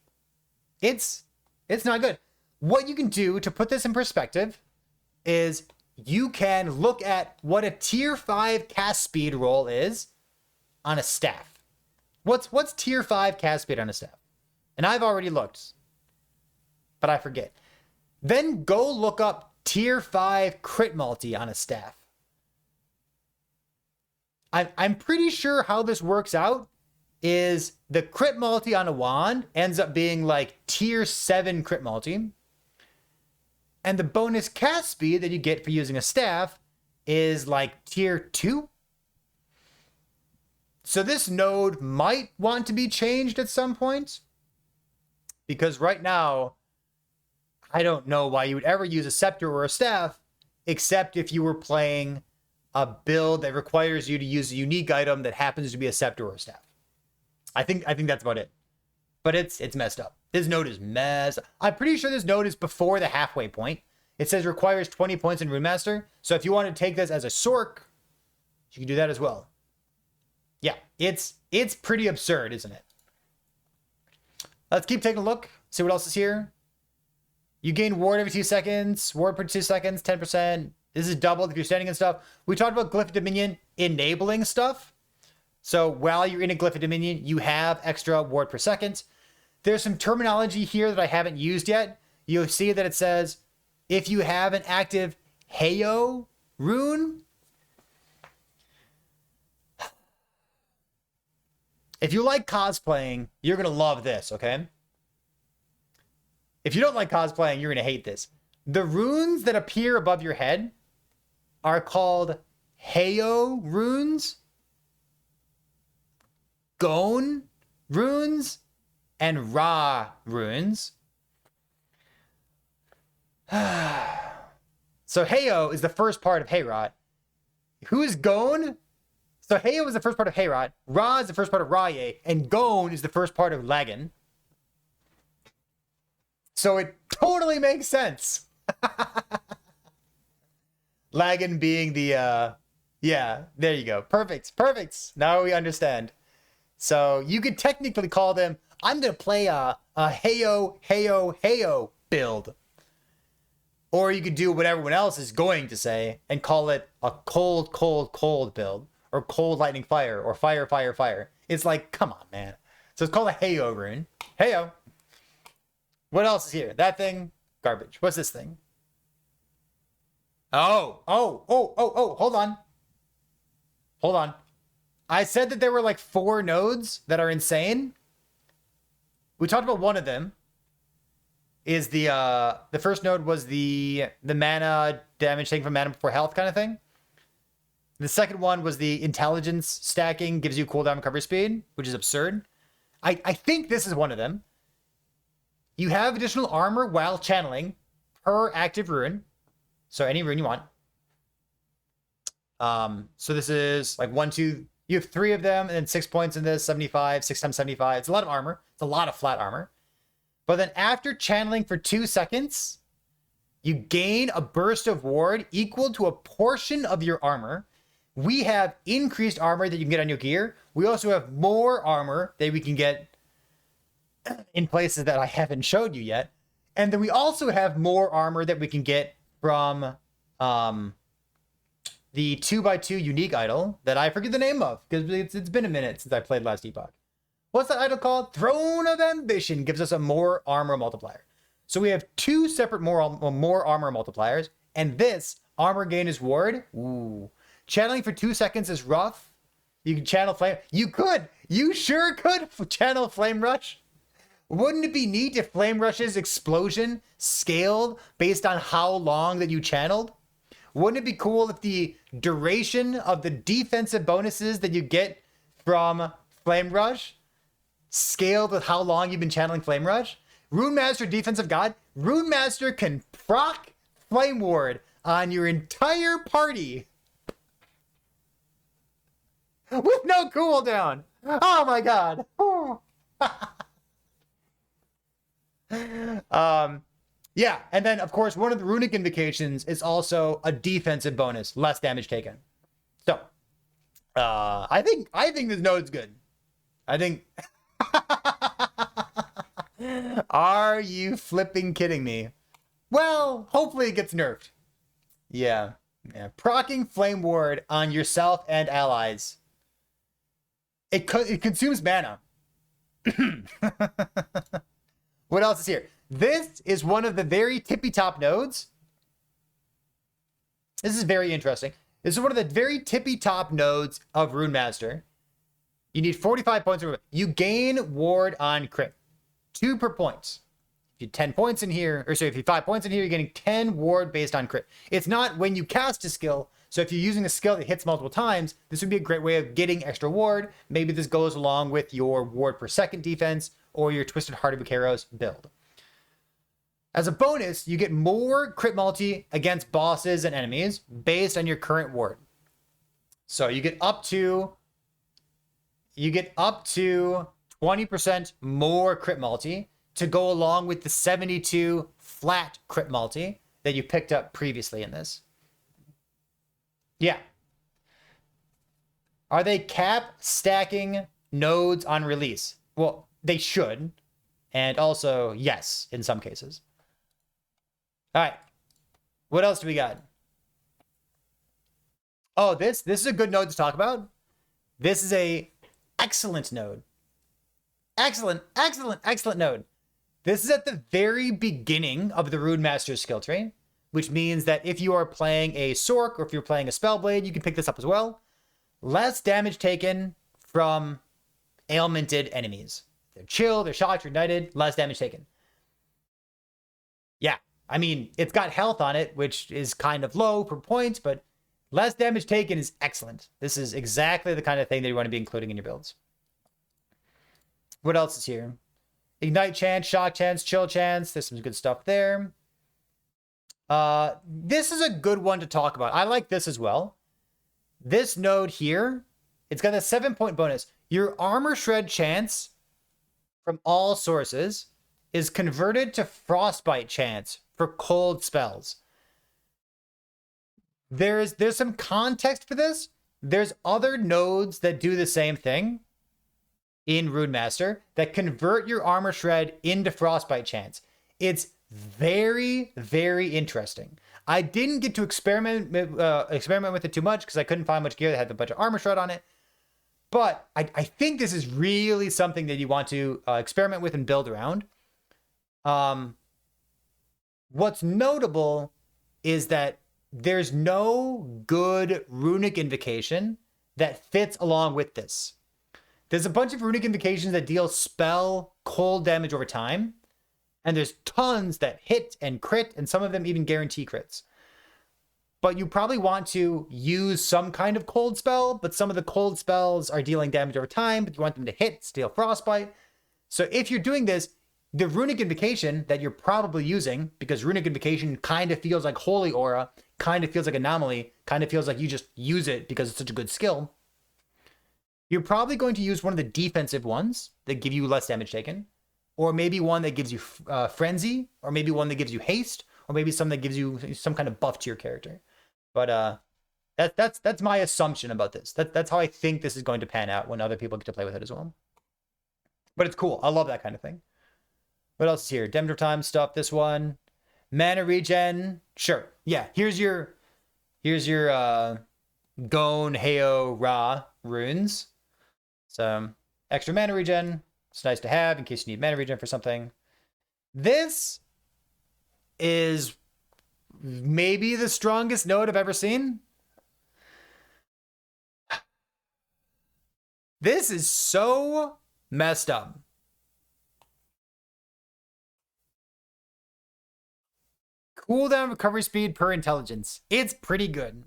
It's not good. What you can do to put this in perspective is you can look at what a tier 5 cast speed roll is on a staff. What's tier 5 cast speed on a staff? And I've already looked, but I forget. Then go look up tier 5 crit multi on a staff. I'm pretty sure how this works out is the crit multi on a wand ends up being like tier 7 crit multi. And the bonus cast speed that you get for using a staff is like tier 2. So this node might want to be changed at some point. Because right now, I don't know why you would ever use a scepter or a staff, except if you were playing a build that requires you to use a unique item that happens to be a scepter or a staff. I think that's about it. But it's messed up. This node is messed up. I'm pretty sure this node is before the halfway point. It says requires 20 points in Runemaster. So if you want to take this as a Sorc, you can do that as well. Yeah, it's pretty absurd, isn't it? Let's keep taking a look. See what else is here. You gain ward every 2 seconds. Ward per 2 seconds, 10%. This is doubled if you're standing and stuff. We talked about Glyph Dominion enabling stuff. So while you're in a Glyph Dominion, you have extra ward per second. There's some terminology here that I haven't used yet. You'll see that it says, if you have an active Heyo rune, if you like cosplaying, you're going to love this, okay? If you don't like cosplaying, you're going to hate this. The runes that appear above your head are called Heyo runes, Gon runes, and Ra runes. So Heyo is the first part of Heyrot. Who is Gon? So Heyo is the first part of Heyrot, Ra is the first part of Raye, and Gon is the first part of Lagan. So it totally makes sense. Lagan being the, yeah, there you go. Perfect. Now we understand. So you could technically call them, I'm going to play a Heyo build. Or you could do what everyone else is going to say and call it a cold build. Or cold lightning fire. Or fire. It's like, come on, man. So it's called a Heyo rune. Heyo. What else is here? That thing? Garbage. What's this thing? Oh, hold on. I said that there were like 4 nodes that are insane. We talked about one of them. Is the first node was the mana damage taken from mana before health kind of thing. The second one was the intelligence stacking, gives you cooldown recovery speed, which is absurd. I think this is one of them. You have additional armor while channeling per active rune. So any rune you want. So this is like 1, 2. You have 3 of them, and then 6 points in this, 75, 6 times 75. It's a lot of armor. It's a lot of flat armor. But then after channeling for 2 seconds, you gain a burst of ward equal to a portion of your armor. We have increased armor that you can get on your gear. We also have more armor that we can get in places that I haven't showed you yet. And then we also have more armor that we can get from the 2x2 unique idol that I forget the name of because it's been a minute since I played last Epoch. What's that idol called? Throne of Ambition gives us a more armor multiplier. So we have 2 separate more armor multipliers, and this armor gain is ward. Ooh. Channeling for 2 seconds is rough. You can channel flame. You sure could channel Flame Rush. Wouldn't it be neat if Flame Rush's explosion scaled based on how long that you channeled? Wouldn't it be cool if the duration of the defensive bonuses that you get from Flame Rush scaled with how long you've been channeling Flame Rush? Runemaster Defensive God. Runemaster can proc Flame Ward on your entire party with no cooldown. Oh my god. Yeah, and then of course one of the Runic Invocations is also a defensive bonus, less damage taken. So, I think this node's good. I think. Are you flipping kidding me? Well, hopefully it gets nerfed. Yeah. Procking Flame Ward on yourself and allies. It consumes mana. What else is here? This is one of the very tippy top nodes. This is very interesting. This is one of the very tippy top nodes of Runemaster. You need 45 points. You gain ward on crit. 2 per point. If you 10 points in here, or sorry, if you 5 points in here, you're getting 10 ward based on crit. It's not when you cast a skill. So if you're using a skill that hits multiple times, this would be a great way of getting extra ward. Maybe this goes along with your ward per second defense or your Twisted Heart of Buceros build. As a bonus, you get more crit multi against bosses and enemies based on your current ward. So you get up to 20% more crit multi to go along with the 72 flat crit multi that you picked up previously in this. Yeah. Are they cap stacking nodes on release? Well, they should. And also, yes, in some cases. All right. What else do we got? Oh, this is a good node to talk about. This is a excellent node. Excellent node. This is at the very beginning of the Runemaster skill tree, which means that if you are playing a Sorc or if you're playing a Spellblade, you can pick this up as well. Less damage taken from ailmented enemies. They're chill, they're shocked, you're knighted, less damage taken. Yeah, I mean, it's got health on it, which is kind of low per point, but less damage taken is excellent. This is exactly the kind of thing that you want to be including in your builds. What else is here? Ignite chance, shock chance, chill chance. There's some good stuff there. This is a good one to talk about. I like this as well. This node here, it's got a 7-point bonus. Your armor shred chance from all sources is converted to frostbite chance for cold spells. There's some context for this. There's other nodes that do the same thing in Runemaster that convert your armor shred into frostbite chance. It's very, very interesting. I didn't get to experiment with it too much because I couldn't find much gear that had a bunch of armor shred on it. But I think this is really something that you want to experiment with and build around. What's notable is that there's no good Runic Invocation that fits along with this. There's a bunch of Runic Invocations that deal spell cold damage over time. And there's tons that hit and crit, and some of them even guarantee crits. But you probably want to use some kind of cold spell, but some of the cold spells are dealing damage over time, but you want them to hit, steal frostbite. So if you're doing this, the Runic Invocation that you're probably using, because Runic Invocation kind of feels like Holy Aura, kind of feels like Anomaly, kind of feels like you just use it because it's such a good skill, you're probably going to use one of the defensive ones that give you less damage taken. Or maybe one that gives you Frenzy, or maybe one that gives you Haste, or maybe some that gives you some kind of buff to your character. But that's my assumption about this. That's how I think this is going to pan out when other people get to play with it as well. But it's cool. I love that kind of thing. What else is here? Demdor Time stuff, this one. Mana regen. Sure. Yeah, here's your Gon, Heo, Ra runes. So extra mana regen. It's nice to have in case you need mana regen for something. This is maybe the strongest node I've ever seen. This is so messed up. Cooldown recovery speed per intelligence. It's pretty good.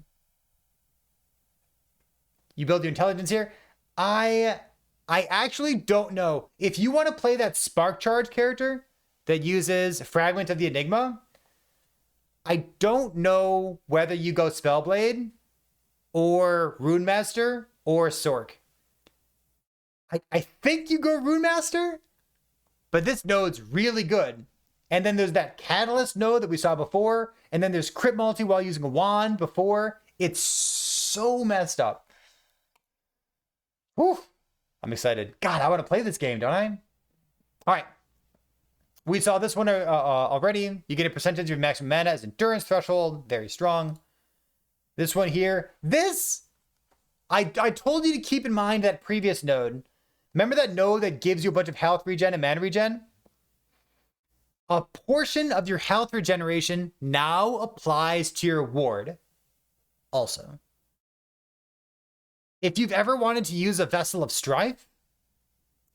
You build your intelligence here. I actually don't know. If you want to play that Spark Charge character that uses Fragment of the Enigma, I don't know whether you go Spellblade or Runemaster or Sorc. I think you go Runemaster, but this node's really good. And then there's that Catalyst node that we saw before, and then there's crit multi while using a wand before. It's so messed up. Whew. I'm excited. God, I want to play this game, don't I? All right. We saw this one already. You get a percentage of maximum mana as endurance threshold. Very strong. This one here. This, I told you to keep in mind that previous node. Remember that node that gives you a bunch of health regen and mana regen? A portion of your health regeneration now applies to your ward also. If you've ever wanted to use a Vessel of Strife,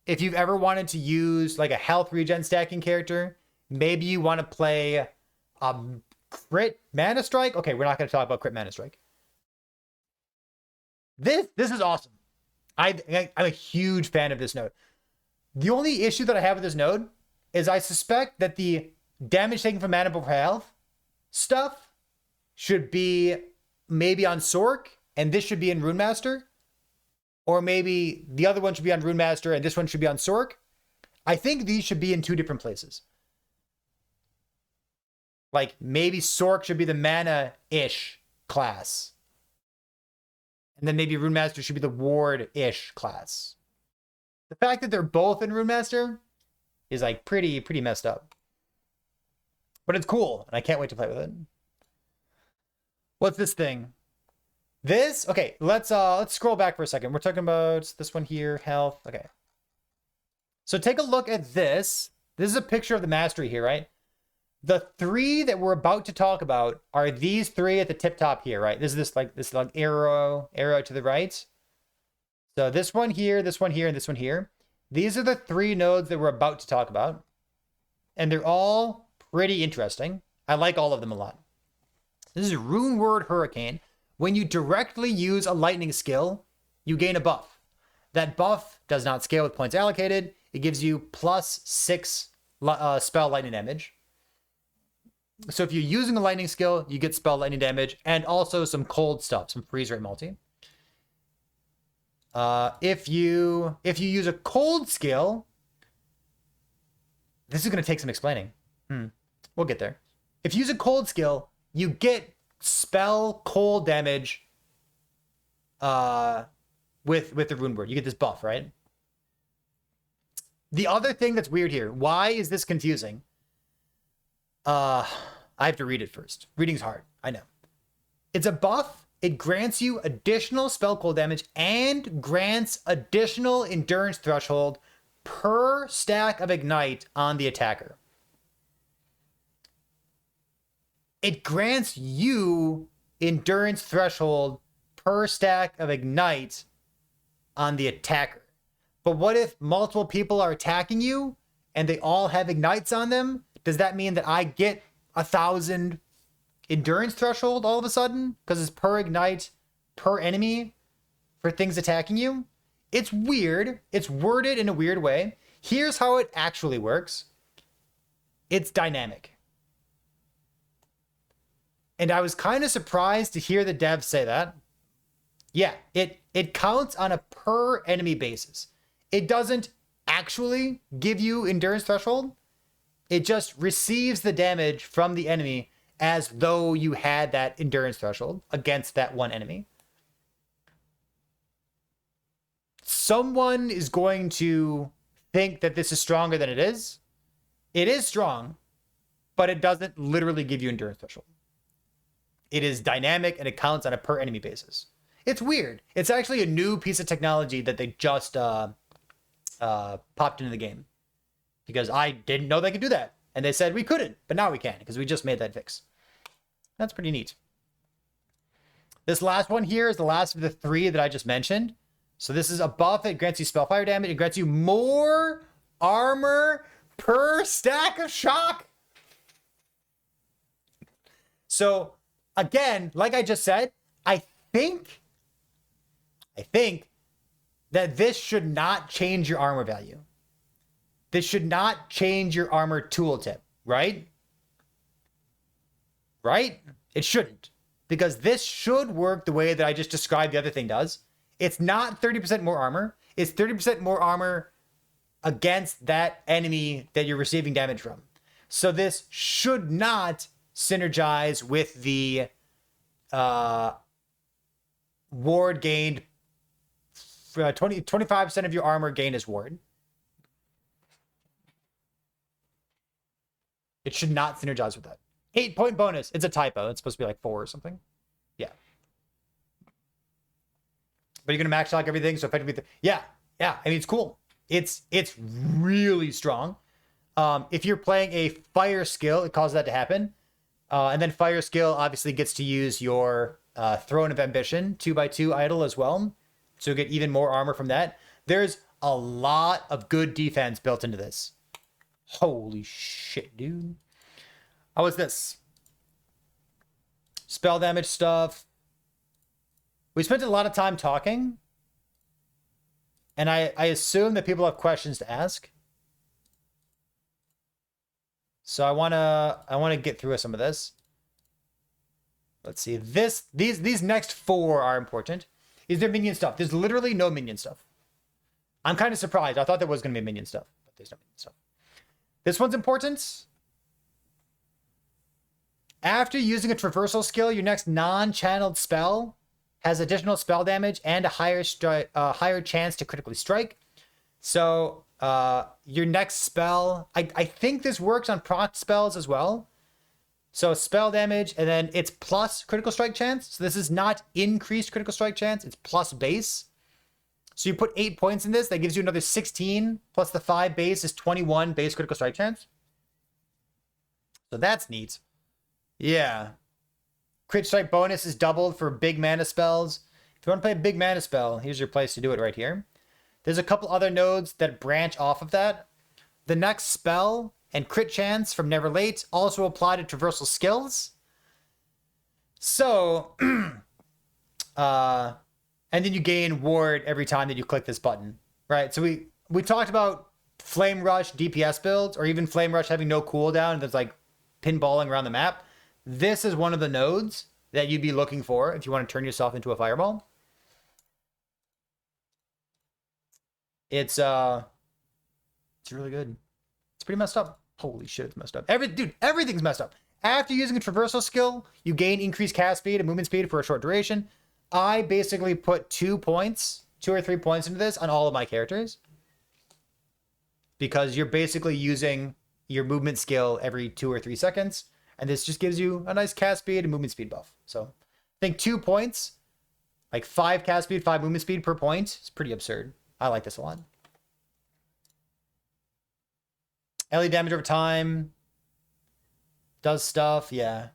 if you've ever wanted to use like a health regen stacking character, maybe you want to play crit mana strike. Okay, we're not going to talk about crit mana strike. This is awesome. I'm a huge fan of this node. The only issue that I have with this node is I suspect that the damage taken from mana per health stuff should be maybe on Sorc, and this should be in Runemaster. Or maybe the other one should be on Runemaster and this one should be on Sorc. I think these should be in two different places. Like maybe Sorc should be the mana-ish class. And then maybe Runemaster should be the ward-ish class. The fact that they're both in Runemaster is like pretty messed up. But it's cool, and I can't wait to play with it. What's this thing? This, okay, let's scroll back for a second. We're talking about this one here, health. Okay. So take a look at this. This is a picture of the mastery here, right? The three that we're about to talk about are these three at the tip top here, right? This is like arrow to the right. So this one here, and this one here. These are the three nodes that we're about to talk about. And they're all pretty interesting. I like all of them a lot. This is Rune Word Hurricane. When you directly use a lightning skill, you gain a buff. That buff does not scale with points allocated. It gives you +6 spell lightning damage. So if you're using a lightning skill, you get spell lightning damage and also some cold stuff, some freeze rate multi. If you use a cold skill, this is going to take some explaining. We'll get there. If you use a cold skill, you get spell cold damage with the rune word. You get this buff, right? The other thing that's weird here, why is this confusing? I have to read it first. Reading's hard, I know. It's a buff. It grants you additional spell cold damage and grants additional endurance threshold per stack of ignite on the attacker. It grants you endurance threshold per stack of ignite on the attacker. But what if multiple people are attacking you and they all have ignites on them? Does that mean that I get 1,000 endurance threshold all of a sudden? Because it's per ignite per enemy for things attacking you? It's weird. It's worded in a weird way. Here's how it actually works. It's dynamic. And I was kind of surprised to hear the devs say that. Yeah, it counts on a per enemy basis. It doesn't actually give you endurance threshold. It just receives the damage from the enemy as though you had that endurance threshold against that one enemy. Someone is going to think that this is stronger than it is. It is strong, but it doesn't literally give you endurance threshold. It is dynamic and it counts on a per enemy basis. It's weird. It's actually a new piece of technology that they just popped into the game. Because I didn't know they could do that. And they said we couldn't, but now we can because we just made that fix. That's pretty neat. This last one here is the last of the three that I just mentioned. So this is a buff. It grants you spellfire damage. It grants you more armor per stack of shock. So again, like I just said, I think that this should not change your armor value. This should not change your armor tooltip, right? Right? It shouldn't. Because this should work the way that I just described the other thing does. It's not 30% more armor. It's 30% more armor against that enemy that you're receiving damage from. So this should not synergize with the ward gained. 25% of your armor gain is ward. It should not synergize with that. 8-point bonus. It's a typo. It's supposed to be like 4 or something. Yeah. But you're gonna max lock everything, so effectively, yeah. I mean, it's cool. It's really strong. If you're playing a fire skill, it causes that to happen. And then fire skill obviously gets to use your Throne of Ambition 2x2 idol as well. So you get even more armor from that. There's a lot of good defense built into this. Holy shit, dude. How is this? Spell damage stuff. We spent a lot of time talking. And I assume that people have questions to ask. So I wanna get through some of this. Let's see. These next 4 are important. Is there minion stuff? There's literally no minion stuff. I'm kind of surprised. I thought there was going to be minion stuff, but there's no minion stuff. This one's important. After using a traversal skill, your next non-channeled spell has additional spell damage and a higher chance to critically strike. So your next spell, I think this works on proc spells as well. So spell damage, and then it's plus critical strike chance. So this is not increased critical strike chance. It's plus base. So you put 8 points in this. That gives you another 16. Plus the 5 base is 21 base critical strike chance. So that's neat. Yeah. Crit strike bonus is doubled for big mana spells. If you want to play a big mana spell, here's your place to do it right here. There's a couple other nodes that branch off of that. The next spell and crit chance from Never Late also apply to traversal skills. So, and then you gain ward every time that you click this button, right? So we talked about Flame Rush DPS builds, or even Flame Rush having no cooldown that's like pinballing around the map. This is one of the nodes that you'd be looking for if you want to turn yourself into a fireball. It's really good. It's pretty messed up. Holy shit, it's messed up. Everything's messed up. After using a traversal skill, you gain increased cast speed and movement speed for a short duration. I basically put 2 or 3 points into this on all of my characters. Because you're basically using your movement skill every 2 or 3 seconds. And this just gives you a nice cast speed and movement speed buff. So I think 2 points, like 5 cast speed, 5 movement speed per point. It's pretty absurd. I like this a lot. LE damage over time. Does stuff, yeah.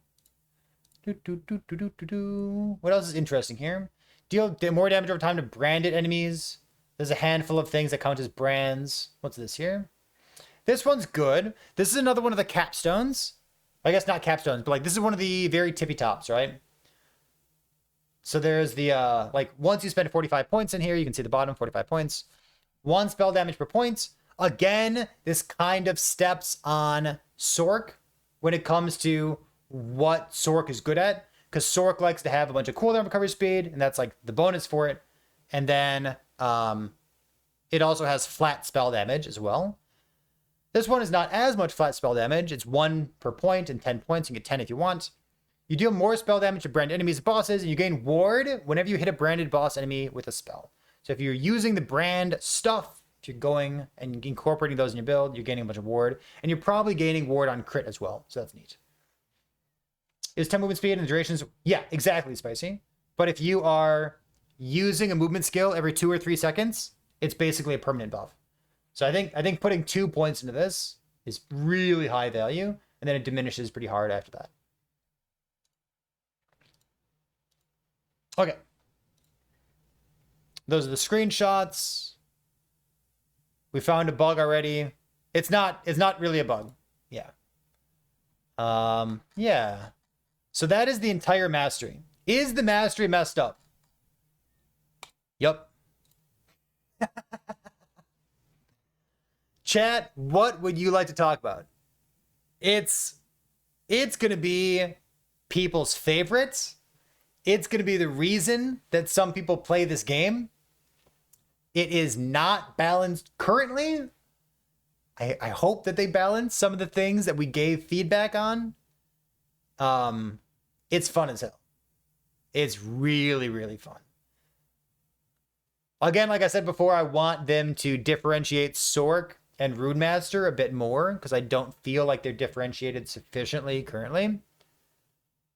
What else is interesting here? Deal more damage over time to branded enemies. There's a handful of things that count as brands. What's this here? This one's good. This is another one of the capstones. I guess not capstones, but like this is one of the very tippy tops, right? So there's the, like once you spend 45 points in here, you can see the bottom, 45 points. 1 spell damage per point. Again, this kind of steps on Sorc when it comes to what Sorc is good at. Because Sorc likes to have a bunch of cooldown recovery speed, and that's like the bonus for it. And then it also has flat spell damage as well. This one is not as much flat spell damage. It's 1 per point and 10 points. You can get 10 if you want. You deal more spell damage to branded enemies and bosses, and you gain ward whenever you hit a branded boss enemy with a spell. So if you're using the brand stuff, if you're going and incorporating those in your build, you're gaining a bunch of ward. And you're probably gaining ward on crit as well. So that's neat. Is 10 movement speed and the durations? Yeah, exactly, Spicy. But if you are using a movement skill every 2 or 3 seconds, it's basically a permanent buff. So I think putting 2 points into this is really high value. And then it diminishes pretty hard after that. Okay. Those are the screenshots. We found a bug already. It's not really a bug. Yeah. Yeah. So that is the entire mastery. Is the mastery messed up? Yup. Chat, what would you like to talk about? It's going to be people's favorites. It's going to be the reason that some people play this game. It is not balanced currently. I hope that they balance some of the things that we gave feedback on. It's fun as hell. It's really, really fun. Again, like I said before, I want them to differentiate Sorc and Runemaster a bit more because I don't feel like they're differentiated sufficiently currently.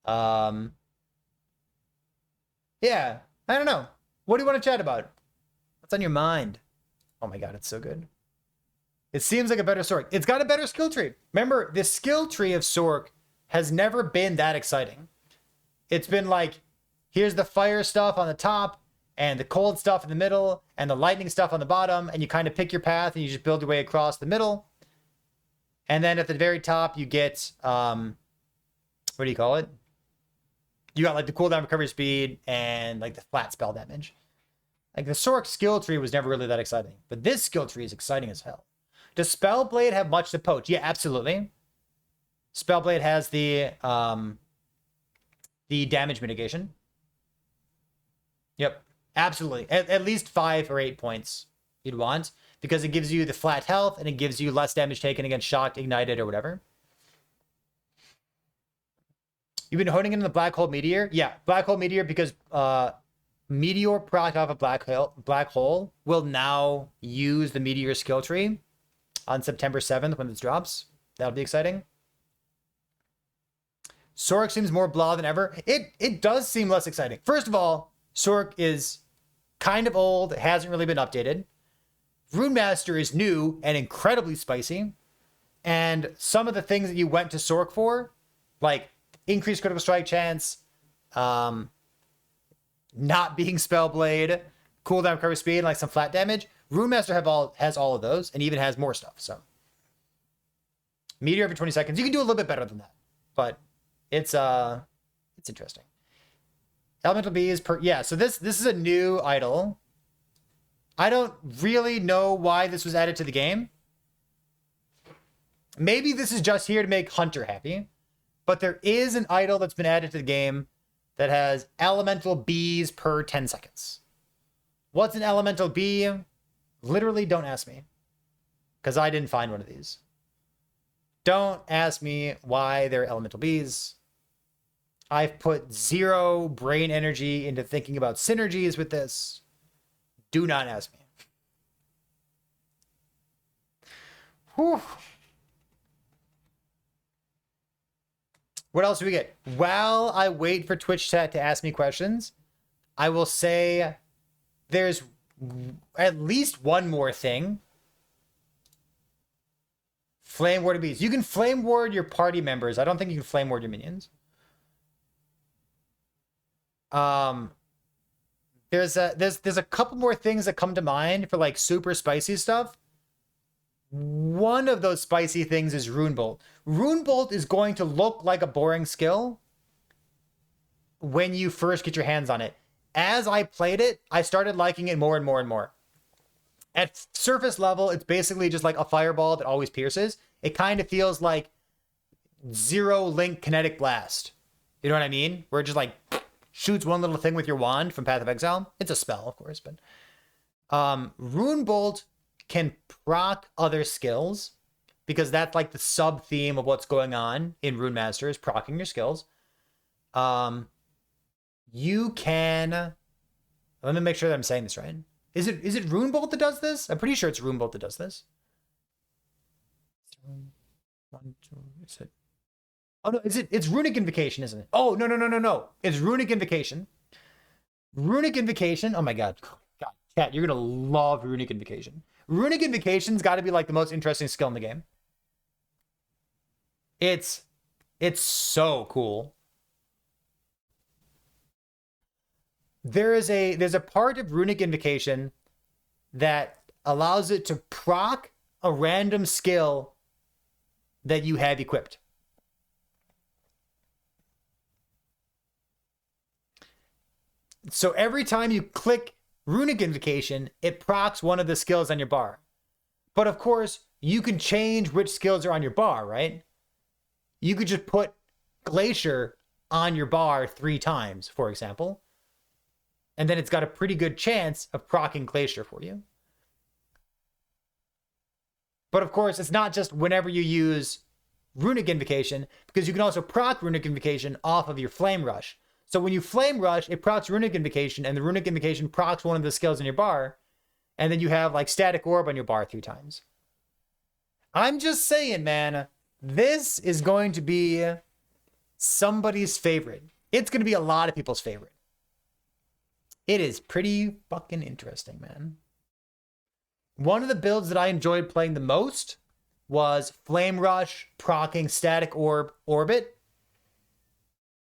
Yeah, I don't know. What do you want to chat about? What's on your mind? Oh my god, it's so good. It seems like a better Sorc. It's got a better skill tree. Remember, the skill tree of Sorc has never been that exciting. It's been like, here's the fire stuff on the top, and the cold stuff in the middle, and the lightning stuff on the bottom, and you kind of pick your path, and you just build your way across the middle. And then at the very top, you get, what do you call it? You got like the cooldown recovery speed, and like the flat spell damage. Like the Sorc skill tree was never really that exciting, but this skill tree is exciting as hell. Does Spellblade have much to poach? Yeah, absolutely. Spellblade has the damage mitigation. Yep, absolutely. At least 5 or 8 points you'd want, because it gives you the flat health and it gives you less damage taken against shocked, ignited, or whatever. You've been honing in the Black Hole Meteor? Yeah, Black Hole Meteor, because Meteor proc off a black hole will now use the Meteor skill tree on September 7th when this drops. That'll be exciting. Sorc seems more blah than ever. It does seem less exciting. First of all, Sorc is kind of old, hasn't really been updated. Runemaster is new and incredibly spicy. And some of the things that you went to Sorc for, like increased critical strike chance, not being Spellblade, cooldown recovery speed, like some flat damage, Runemaster has all of those and even has more stuff. So Meteor every 20 seconds. You can do a little bit better than that, but it's interesting. Elemental Bees so this is a new idol. I don't really know why this was added to the game. Maybe this is just here to make Hunter happy, but there is an idol that's been added to the game that has elemental bees per 10 seconds. What's an elemental bee? Literally, don't ask me, because I didn't find one of these. Don't ask me why they're elemental bees. I've put 0 brain energy into thinking about synergies with this. Do not ask me. Whew. What else do we get? While I wait for Twitch chat to ask me questions, I will say there's at least one more thing. Flame ward bees. You can flame ward your party members. I don't think you can flame ward your minions. There's a couple more things that come to mind for like super spicy stuff. One of those spicy things is Runebolt. Runebolt is going to look like a boring skill when you first get your hands on it. As I played it, I started liking it more and more and more. At surface level, it's basically just like a fireball that always pierces. It kind of feels like Zero Link Kinetic Blast. You know what I mean? Where it just like shoots one little thing with your wand from Path of Exile. It's a spell, of course, but Runebolt can proc other skills, because that's like the sub theme of what's going on in Runemaster is proccing your skills. You can, let me make sure that I'm saying this right. Is it Runebolt that does this? I'm pretty sure it's Runebolt that does this. Is it? Oh no, it's Runic Invocation, isn't it? Oh no. It's Runic Invocation. Runic Invocation. Oh my god. God, Cat, you're gonna love Runic Invocation. Runic Invocation's got to be like the most interesting skill in the game. It's so cool. There's a part of Runic Invocation that allows it to proc a random skill that you have equipped. So every time you click Runic Invocation, it procs one of the skills on your bar. But of course, you can change which skills are on your bar, right? You could just put Glacier on your bar 3 times, for example. And then it's got a pretty good chance of proccing Glacier for you. But of course, it's not just whenever you use Runic Invocation, because you can also proc Runic Invocation off of your Flame Rush. So when you Flame Rush, it procs Runic Invocation, and the Runic Invocation procs one of the skills in your bar, and then you have like Static Orb on your bar 3 times. I'm just saying, man, this is going to be somebody's favorite. It's going to be a lot of people's favorite. It is pretty fucking interesting, man. One of the builds that I enjoyed playing the most was Flame Rush proccing Static Orb Orbit.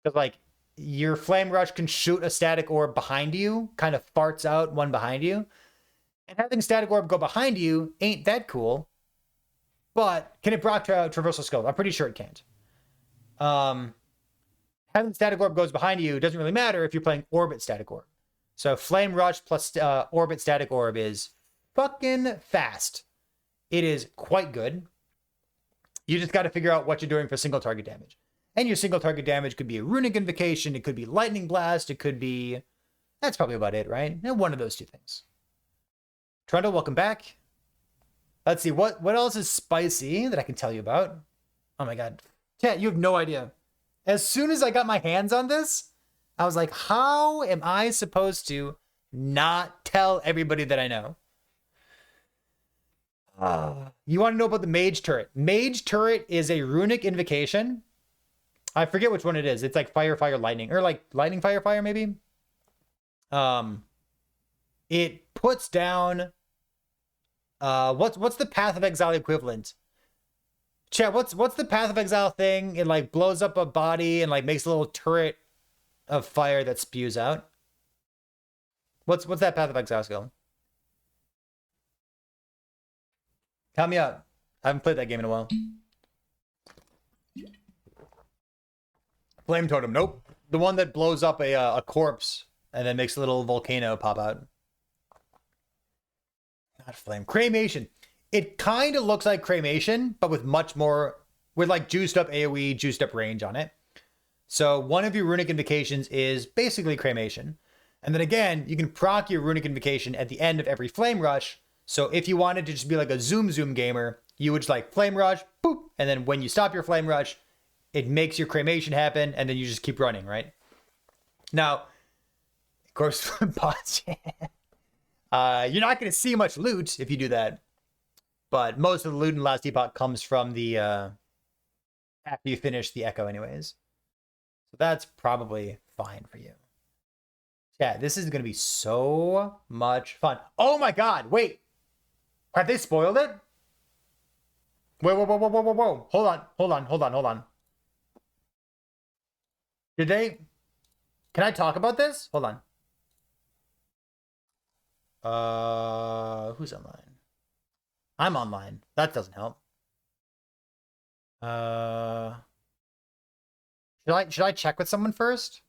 Because, like, your Flame Rush can shoot a Static Orb behind you, kind of farts out one behind you. And having Static Orb go behind you ain't that cool. But can it proc Traversal Skills? I'm pretty sure it can't. Having Static Orb goes behind you doesn't really matter if you're playing Orbit Static Orb. So Flame Rush plus Orbit Static Orb is fucking fast. It is quite good. You just got to figure out what you're doing for single target damage. And your single target damage could be a Runic Invocation, it could be Lightning Blast, it could be... That's probably about it, right? One of those 2 things. Trundle, welcome back. Let's see, what else is spicy that I can tell you about? Oh my god. Chat, you have no idea. As soon as I got my hands on this, I was like, how am I supposed to not tell everybody that I know? You want to know about the Mage Turret? Mage Turret is a Runic Invocation. I forget which one it is. It's like Fire, Fire, Lightning. Or like Lightning, Fire, Fire, maybe? It puts down... what's the Path of Exile equivalent? Chat, what's the Path of Exile thing? It like blows up a body and like makes a little turret of fire that spews out. What's that Path of Exile skill? Help me out. I haven't played that game in a while. Flame Totem, nope. The one that blows up a corpse and then makes a little volcano pop out. Not Flame. Cremation. It kind of looks like Cremation, but with much more, with like juiced up AoE, juiced up range on it. So one of your Runic Invocations is basically Cremation. And then again, you can proc your Runic Invocation at the end of every Flame Rush. So if you wanted to just be like a zoom gamer, you would just like Flame Rush, boop. And then when you stop your Flame Rush, it makes your Cremation happen. And then you just keep running, right? Now, of course, bots, you're not going to see much loot if you do that. But most of the loot in Last Epoch comes from the, after you finish the Echo anyways. So that's probably fine for you. Yeah, this is going to be so much fun. Oh my god, wait. Have they spoiled it? Whoa. Hold on. Did they... Can I talk about this? Hold on. Who's online? I'm online. That doesn't help. Should I check with someone first?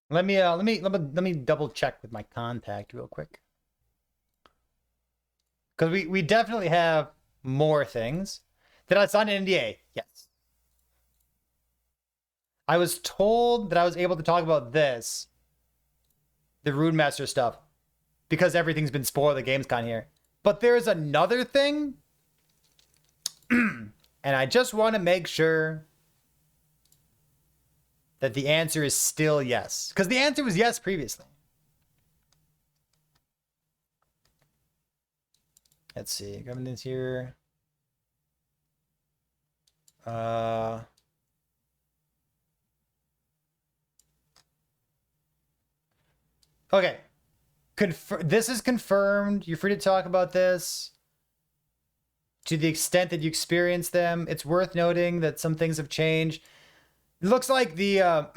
Let me double check with my contact real quick. Because we definitely have more things. Did I sign an NDA? Yes. I was told that I was able to talk about this, the Runemaster stuff, because everything's been spoiled at Gamescom here. But there's another thing, and I just want to make sure that the answer is still yes. Because the answer was yes previously. Let's see. Governance here. Okay. This is confirmed. You're free to talk about this to the extent that you experience them. It's worth noting that some things have changed. It looks like the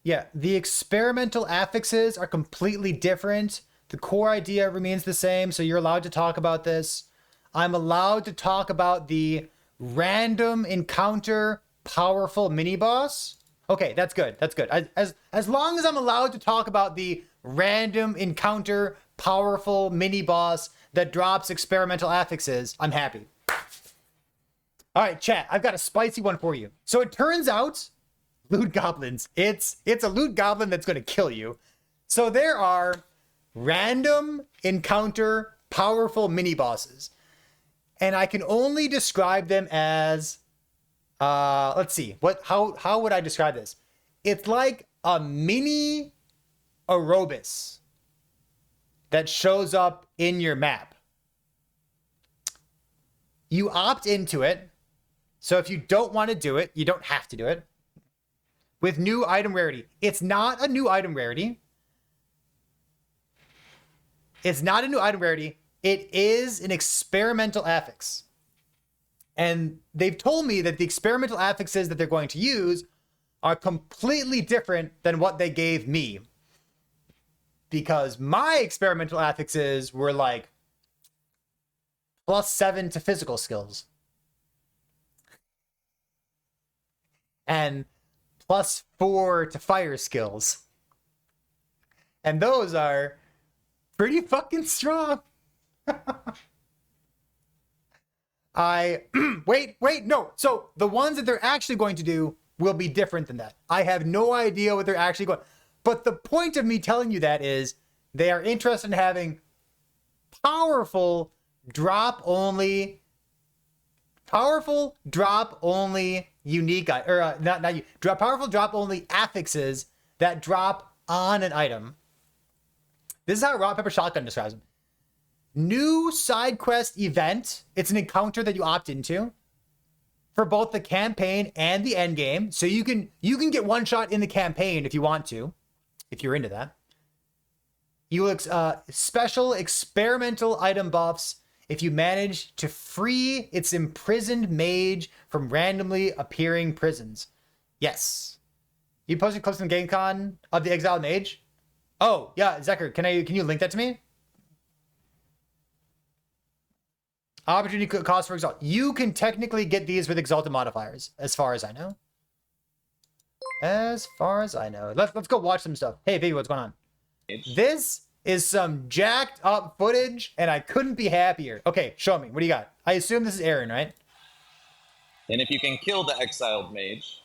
the experimental affixes are completely different. The core idea remains the same, so you're allowed to talk about this. I'm allowed to talk about the random encounter powerful mini boss. Okay, that's good. That's good. As long as I'm allowed to talk about the random encounter powerful mini boss that drops experimental affixes, I'm happy. All right, chat, I've got a spicy one for you. So it turns out loot goblins, it's a loot goblin that's going to kill you. So there are random encounter powerful mini bosses. And I can only describe them as let's see. How would I describe this? It's like a mini Aerobus that shows up in your map. You opt into it. So if you don't want to do it, you don't have to do it. With new item rarity. It's not a new item rarity. It's not a new item rarity. It is an experimental affix. And they've told me that the experimental affixes that they're going to use are completely different than what they gave me. Because my experimental affixes were like +7 to physical skills. And +4 to fire skills. And those are pretty fucking strong. Wait, no. So the ones that they're actually going to do will be different than that. I have no idea what they're actually going. But the point of me telling you that is they are interested in having powerful drop only unique powerful drop only affixes that drop on an item. This is how RockPaperShotgun describes them. New side quest event. It's an encounter that you opt into for both the campaign and the end game. So you can get one shot in the campaign if you want to, if you're into that. You will special experimental item buffs if you manage to free its imprisoned mage from randomly appearing prisons. Yes. You posted clips in GameCon of the Exiled Mage? Oh, yeah, Zecker, can you link that to me? Opportunity cost for Exalt. You can technically get these with Exalted modifiers, as far as I know. As far as I know. Let's go watch some stuff. Hey, baby, what's going on? This is some jacked up footage, and I couldn't be happier. Okay, show me. What do you got? I assume this is Aaron, right? And if you can kill the Exiled Mage,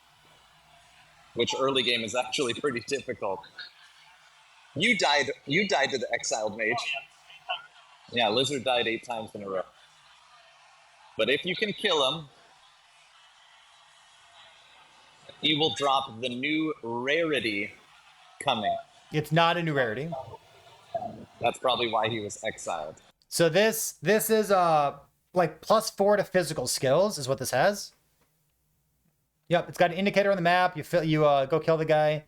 which early game is actually pretty difficult. You died to the Exiled Mage. Yeah, Lizard died 8 times in a row. But if you can kill him, he will drop the new rarity coming. It's not a new rarity. That's probably why he was exiled. So this is like +4 to physical skills is what this has. Yep, it's got an indicator on the map. You go kill the guy.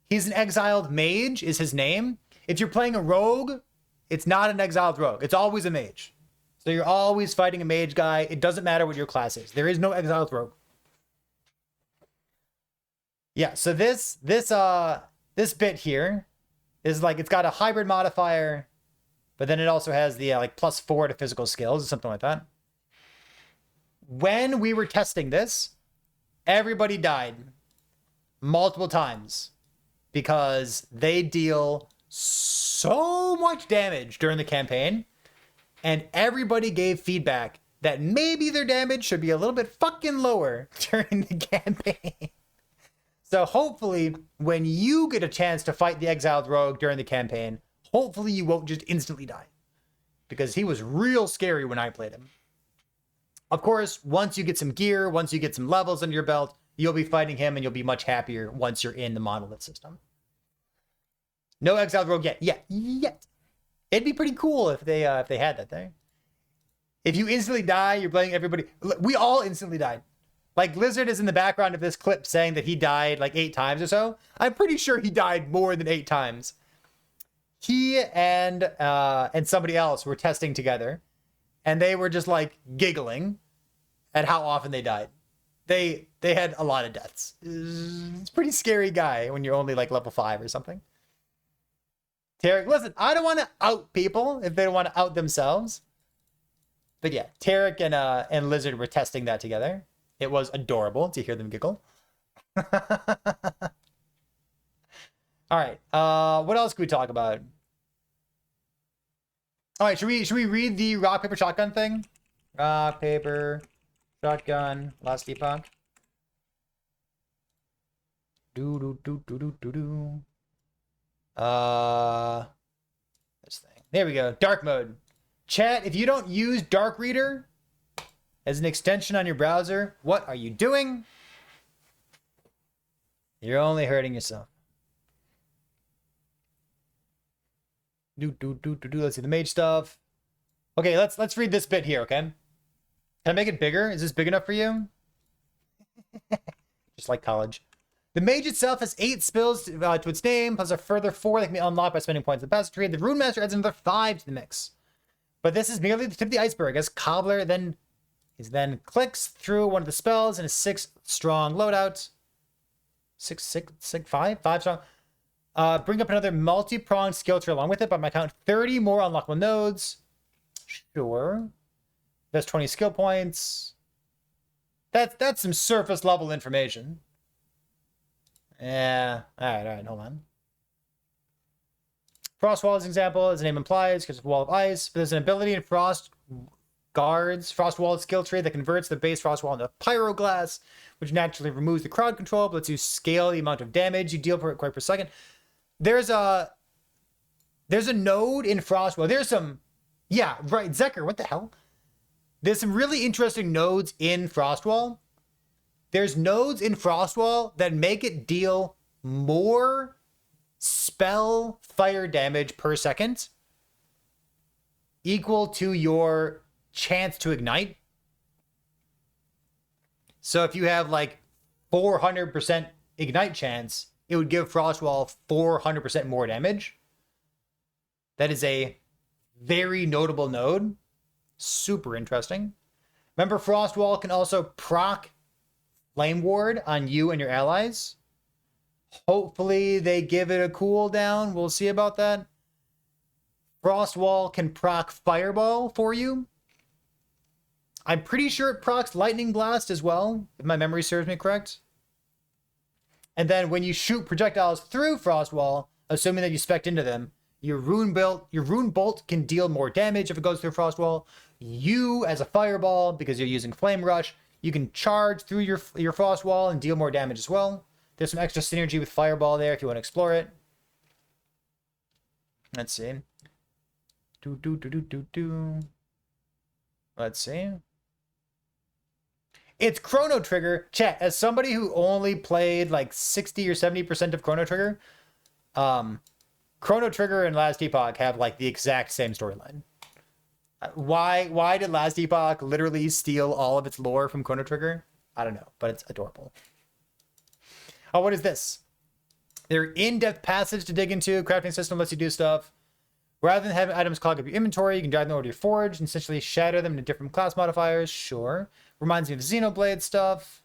He's an exiled mage is his name. If you're playing a rogue, it's not an exiled rogue. It's always a mage. So you're always fighting a mage guy. It doesn't matter what your class is. There is no exiled rogue. Yeah, so this bit here is like, it's got a hybrid modifier, but then it also has the like +4 to physical skills or something like that. When we were testing this, everybody died multiple times because they deal so much damage during the campaign, and everybody gave feedback that maybe their damage should be a little bit fucking lower during the campaign. So hopefully, when you get a chance to fight the Exiled Rogue during the campaign, hopefully you won't just instantly die. Because he was real scary when I played him. Of course, once you get some gear, once you get some levels under your belt, you'll be fighting him and you'll be much happier once you're in the monolith system. No Exiled Rogue yet. Yet. It'd be pretty cool if they had that thing. If you instantly die, you're blaming everybody. We all instantly died. Like, Lizard is in the background of this clip saying that he died like 8 times or so. I'm pretty sure he died more than 8 times. he and somebody else were testing together, and they were just like giggling at how often they died. They had a lot of deaths. It's a pretty scary guy when you're only like level 5 or something. Tarek, listen, I don't want to out people if they don't want to out themselves. But yeah, Tarek and Lizard were testing that together. It was adorable to hear them giggle. All right. What else can we talk about? All right, should we read the rock paper shotgun thing? Rock paper shotgun last epoch. This thing. There we go. Dark mode. Chat, if you don't use Dark Reader as an extension on your browser, what are you doing? You're only hurting yourself. Let's see the mage stuff. Okay, let's read this bit here, okay? Can I make it bigger? Is this big enough for you? Just like college. The mage itself has 8 spells to its name, plus a further 4 that can be unlocked by spending points in the passage tree. The Runemaster adds another 5 to the mix. But this is merely the tip of the iceberg, as Cobbler then clicks through one of the spells in a 6 strong loadout. 5 strong. Bring up another multi-pronged skill tree along with it, by my count, 30 more unlockable nodes. Sure. That's 20 skill points. That's some surface level information. Yeah. All right, hold on. Frost Wall, as an example, as the name implies, because of Wall of Ice. But there's an ability in Frost Guards, Frost Wall skill tree that converts the base Frost Wall into Pyroglass, which naturally removes the crowd control, but lets you scale the amount of damage you deal per second. There's a node in Frost Wall. There's some, yeah, right, Zekker, what the hell? There's some really interesting nodes in Frostwall. There's nodes in Frostwall that make it deal more spell fire damage per second equal to your chance to ignite. So if you have like 400% ignite chance, it would give Frostwall 400% more damage. That is a very notable node. Super interesting. Remember, Frostwall can also proc Flame Ward on you and your allies. Hopefully they give it a cooldown. We'll see about that. Frostwall can proc Fireball for you. I'm pretty sure it procs Lightning Blast as well, if my memory serves me correct. And then when you shoot projectiles through Frostwall, assuming that you spec'd into them, your Runebolt can deal more damage if it goes through Frostwall. You, as a Fireball, because you're using Flame Rush, you can charge through your Frostwall and deal more damage as well. There's some extra synergy with Fireball there if you want to explore it. Let's see. Let's see. It's Chrono Trigger. Chat, as somebody who only played like 60 or 70% of Chrono Trigger, Chrono Trigger and Last Epoch have like the exact same storyline. Why did Last Epoch literally steal all of its lore from Chrono Trigger? I don't know, but it's adorable. Oh, what is this? They're in-depth passage to dig into. Crafting system lets you do stuff. Rather than having items clog up your inventory, you can drive them over to your forge and essentially shatter them into different class modifiers. Sure. Reminds me of Xenoblade stuff.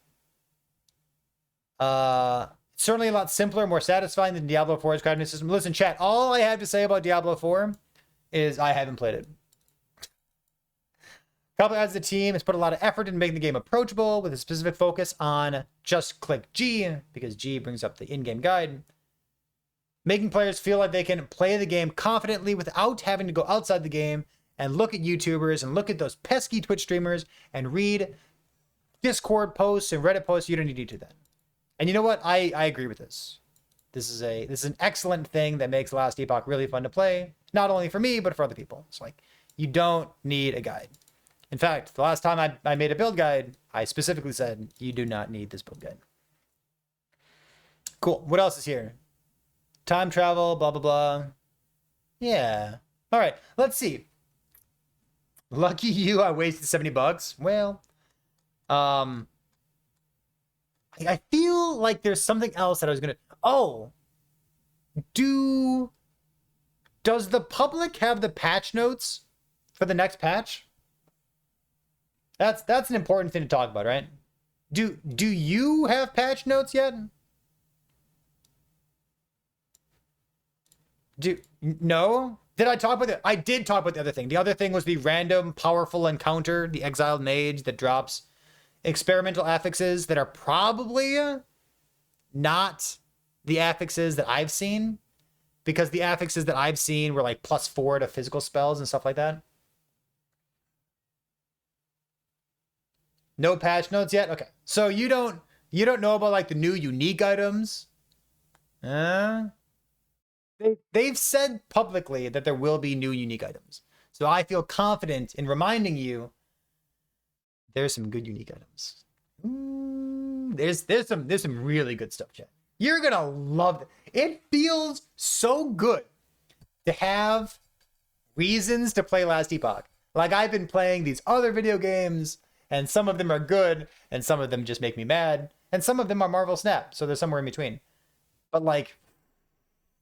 Certainly a lot simpler, more satisfying than Diablo 4's crafting system. Listen, chat, all I have to say about Diablo 4 is I haven't played it. Cobbler as a team has put a lot of effort into making the game approachable with a specific focus on just click G, because G brings up the in-game guide. Making players feel like they can play the game confidently without having to go outside the game and look at YouTubers and look at those pesky Twitch streamers and read Discord posts and Reddit posts. You don't need to do that. And you know what? I agree with this. This is an excellent thing that makes Last Epoch really fun to play. Not only for me, but for other people. It's like, you don't need a guide. In fact, the last time I made a build guide, I specifically said, you do not need this build guide. Cool. What else is here? Time travel, blah, blah, blah. Yeah. All right. Let's see. Lucky you, I wasted $70. Well, I feel like there's something else that I was going to... Oh. Does the public have the patch notes for the next patch? That's an important thing to talk about, right? Do you have patch notes yet? No? Did I talk about it? I did talk about the other thing. The other thing was the random powerful encounter, the Exiled Mage that drops experimental affixes that are probably not the affixes that I've seen, because the affixes that I've seen were like +4 to physical spells and stuff like that. No patch notes yet? Okay. So you don't know about like the new unique items? They've said publicly that there will be new unique items. So I feel confident in reminding you there's some good unique items. There's some really good stuff, Chad. You're gonna love it. It feels so good to have reasons to play Last Epoch. Like, I've been playing these other video games, and some of them are good, and some of them just make me mad, and some of them are Marvel Snap, so there's somewhere in between. But like,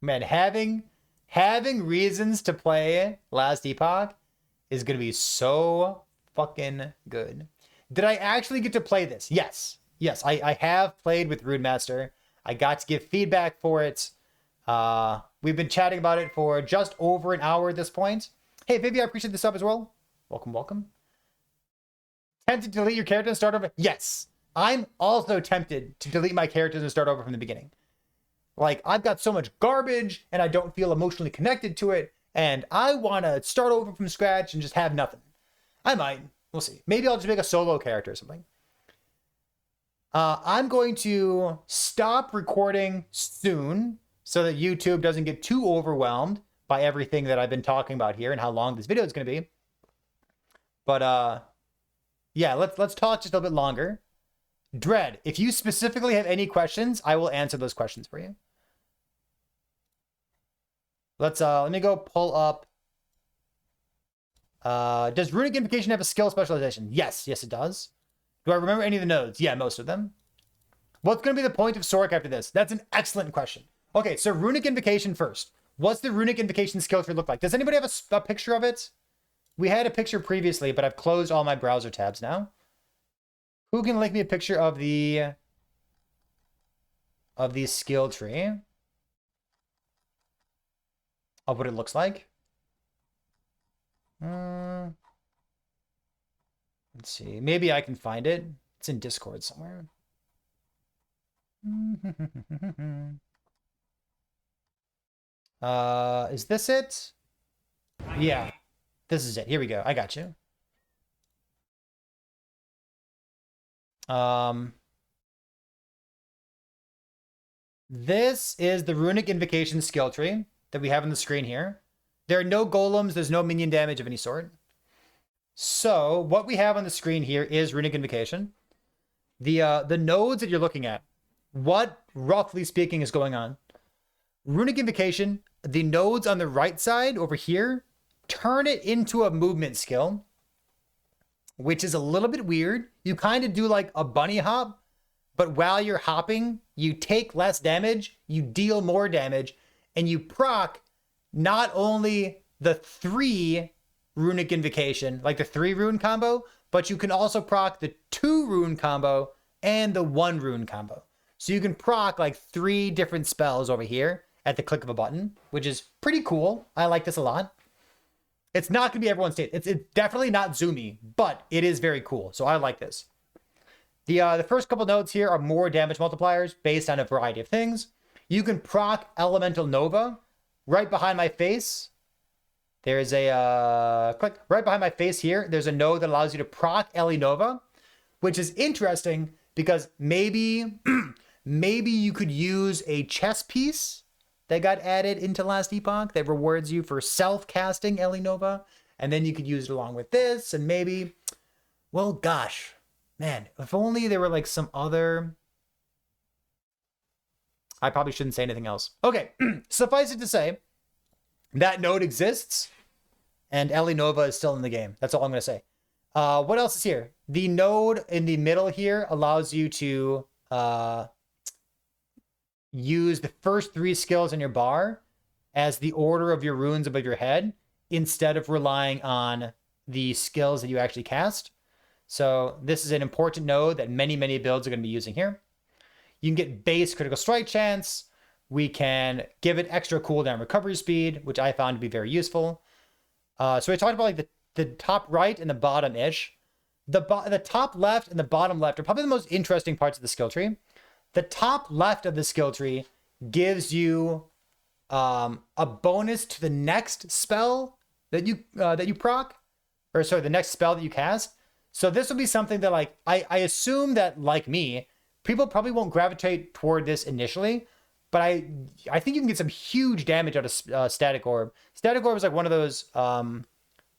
man, having reasons to play Last Epoch is gonna be so fucking good. Did I actually get to play this? Yes, I have played with Runemaster. I got to give feedback for it. We've been chatting about it for just over an hour at this point. Hey, Vivi, I appreciate the sub as well. Welcome. Tempted to delete your character and start over? Yes. I'm also tempted to delete my characters and start over from the beginning. Like, I've got so much garbage and I don't feel emotionally connected to it, and I want to start over from scratch and just have nothing. I might. We'll see. Maybe I'll just make a solo character or something. I'm going to stop recording soon so that YouTube doesn't get too overwhelmed by everything that I've been talking about here and how long this video is going to be. But yeah, let's talk just a little bit longer. Dread, if you specifically have any questions, I will answer those questions for you. Let me go pull up. Does Runic Invocation have a skill specialization? Yes, it does. Do I remember any of the nodes? Yeah, most of them. What's going to be the point of Sorc after this? That's an excellent question. Okay, so Runic Invocation first. What's the Runic Invocation skill tree look like? Does anybody have a picture of it? We had a picture previously, but I've closed all my browser tabs now. Who can link me a picture of the skill tree? Of what it looks like? Let's see. Maybe I can find it. It's in Discord somewhere. Is this it? Yeah. This is it. Here we go. I got you. This is the Runic Invocation skill tree that we have on the screen here. There are no golems. There's no minion damage of any sort. So what we have on the screen here is Runic Invocation. The nodes that you're looking at, what roughly speaking is going on? Runic Invocation, the nodes on the right side over here, turn it into a movement skill, which is a little bit weird. You kind of do like a bunny hop, but while you're hopping, you take less damage, you deal more damage, and you proc not only the 3 Runic Invocation, like the 3 rune combo, but you can also proc the 2 rune combo and the 1 rune combo. So you can proc like 3 different spells over here at the click of a button, which is pretty cool. I like this a lot. It's not going to be everyone's taste. It's definitely not zoomy, but it is very cool. So I like this. The first couple nodes here are more damage multipliers based on a variety of things. You can proc Elemental Nova right behind my face. There's a click right behind my face here. There's a node that allows you to proc Eli Nova, which is interesting because maybe you could use a chess piece that got added into Last Epoch that rewards you for self-casting Eli Nova, and then you could use it along with this, and maybe, well, gosh, man, if only there were like some other... I probably shouldn't say anything else. Okay, suffice it to say, that node exists, and Eli Nova is still in the game. That's all I'm going to say. What else is here? The node in the middle here allows you to use the first 3 skills in your bar as the order of your runes above your head instead of relying on the skills that you actually cast. So this is an important node that many builds are going to be using here. You can get base critical strike chance. We can give it extra cooldown recovery speed, which I found to be very useful. So we talked about like the top right and the bottom ish. The top left and the bottom left are probably the most interesting parts of the skill tree. The top left of the skill tree gives you a bonus to the next spell that you proc, or sorry, the next spell that you cast. So this will be something that like I assume that, like me, people probably won't gravitate toward this initially, but I think you can get some huge damage out of Static Orb. Static Orb is like one of those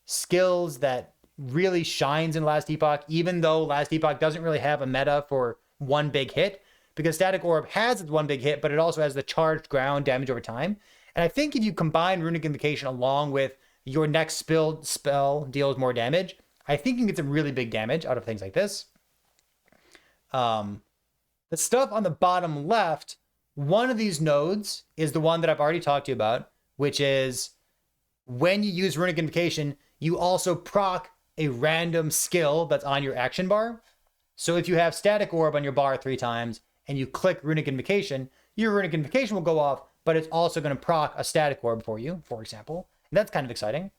skills that really shines in Last Epoch, even though Last Epoch doesn't really have a meta for one big hit, because Static Orb has one big hit, but it also has the charged ground damage over time. And I think if you combine Runic Invocation along with your next spell deals more damage, I think you can get some really big damage out of things like this. The stuff on the bottom left, one of these nodes is the one that I've already talked to you about, which is when you use Runic Invocation, you also proc a random skill that's on your action bar. So if you have Static Orb on your bar 3 times and you click Runic Invocation, your Runic Invocation will go off, but it's also going to proc a Static Orb for you, for example. And that's kind of exciting.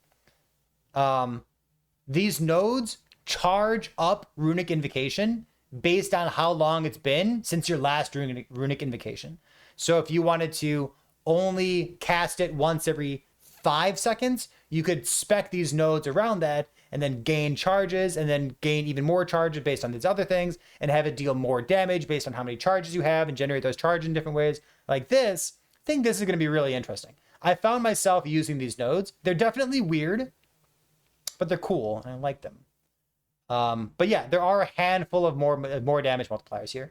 These nodes charge up Runic Invocation based on how long it's been since your last Runic Invocation. So if you wanted to only cast it once every 5 seconds, you could spec these nodes around that and then gain charges and then gain even more charges based on these other things and have it deal more damage based on how many charges you have and generate those charges in different ways. Like this, I think this is going to be really interesting. I found myself using these nodes. They're definitely weird, but they're cool and I like them. But yeah, there are a handful of more damage multipliers here.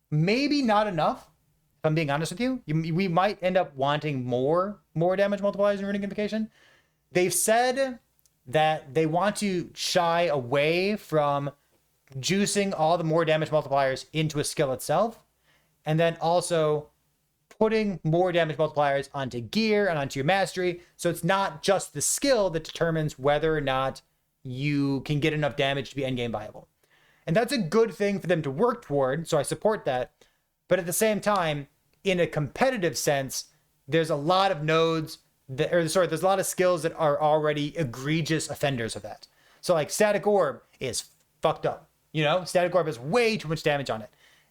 Maybe not enough, if I'm being honest with you. We might end up wanting more damage multipliers in Runic Invocation. They've said that they want to shy away from juicing all the more damage multipliers into a skill itself, and then also putting more damage multipliers onto gear and onto your mastery. So it's not just the skill that determines whether or not you can get enough damage to be endgame viable. And that's a good thing for them to work toward, so I support that. But at the same time, in a competitive sense, there's a lot of nodes there's a lot of skills that are already egregious offenders of that. So like Static Orb is fucked up. You know, Static Orb has way too much damage on it.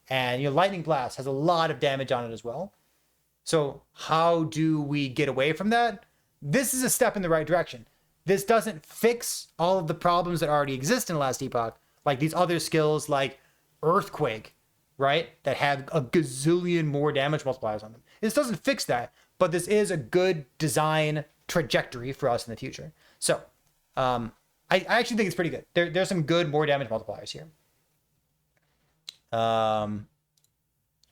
And Lightning Blast has a lot of damage on it as well. So how do we get away from that? This is a step in the right direction. This doesn't fix all of the problems that already exist in Last Epoch, like these other skills like Earthquake, right? That have a gazillion more damage multipliers on them. This doesn't fix that, but this is a good design trajectory for us in the future. So I actually think it's pretty good. There's some good more damage multipliers here. I don't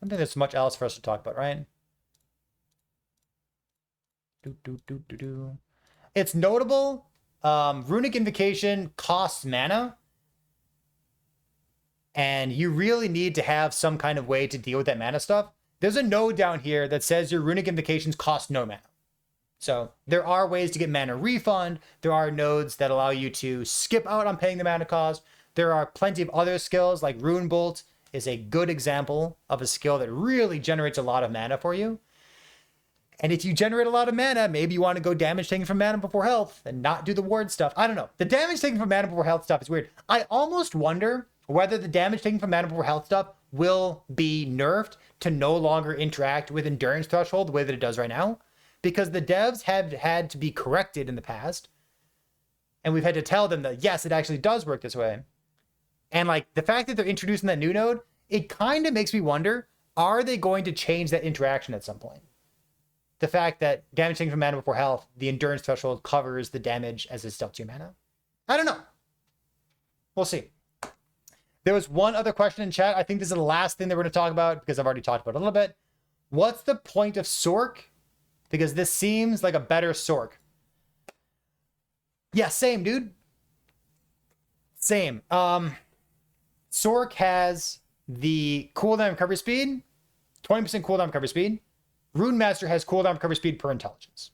think there's much else for us to talk about, right? It's notable. Runic Invocation costs mana, and you really need to have some kind of way to deal with that mana stuff. There's a node down here that says your Runic Invocations cost no mana. So there are ways to get mana refund. There are nodes that allow you to skip out on paying the mana cost. There are plenty of other skills, like Runebolt is a good example of a skill that really generates a lot of mana for you. And if you generate a lot of mana, maybe you want to go damage taken from mana before health and not do the ward stuff. I don't know. The damage taken from mana before health stuff is weird. I almost wonder whether the damage taken from mana before health stuff will be nerfed to no longer interact with endurance threshold the way that it does right now. Because the devs have had to be corrected in the past. And we've had to tell them that, yes, it actually does work this way. And like the fact that they're introducing that new node, it kind of makes me wonder, are they going to change that interaction at some point? The fact that damage taken from mana before health, the endurance threshold covers the damage as it's dealt to your mana. I don't know. We'll see. There was one other question in chat. I think this is the last thing that we're going to talk about because I've already talked about it a little bit. What's the point of Sorc? Because this seems like a better Sorc. Yeah, same, dude. Same. Sorc has the cooldown recovery speed, 20% cooldown recovery speed. Runemaster has cooldown recovery speed per intelligence.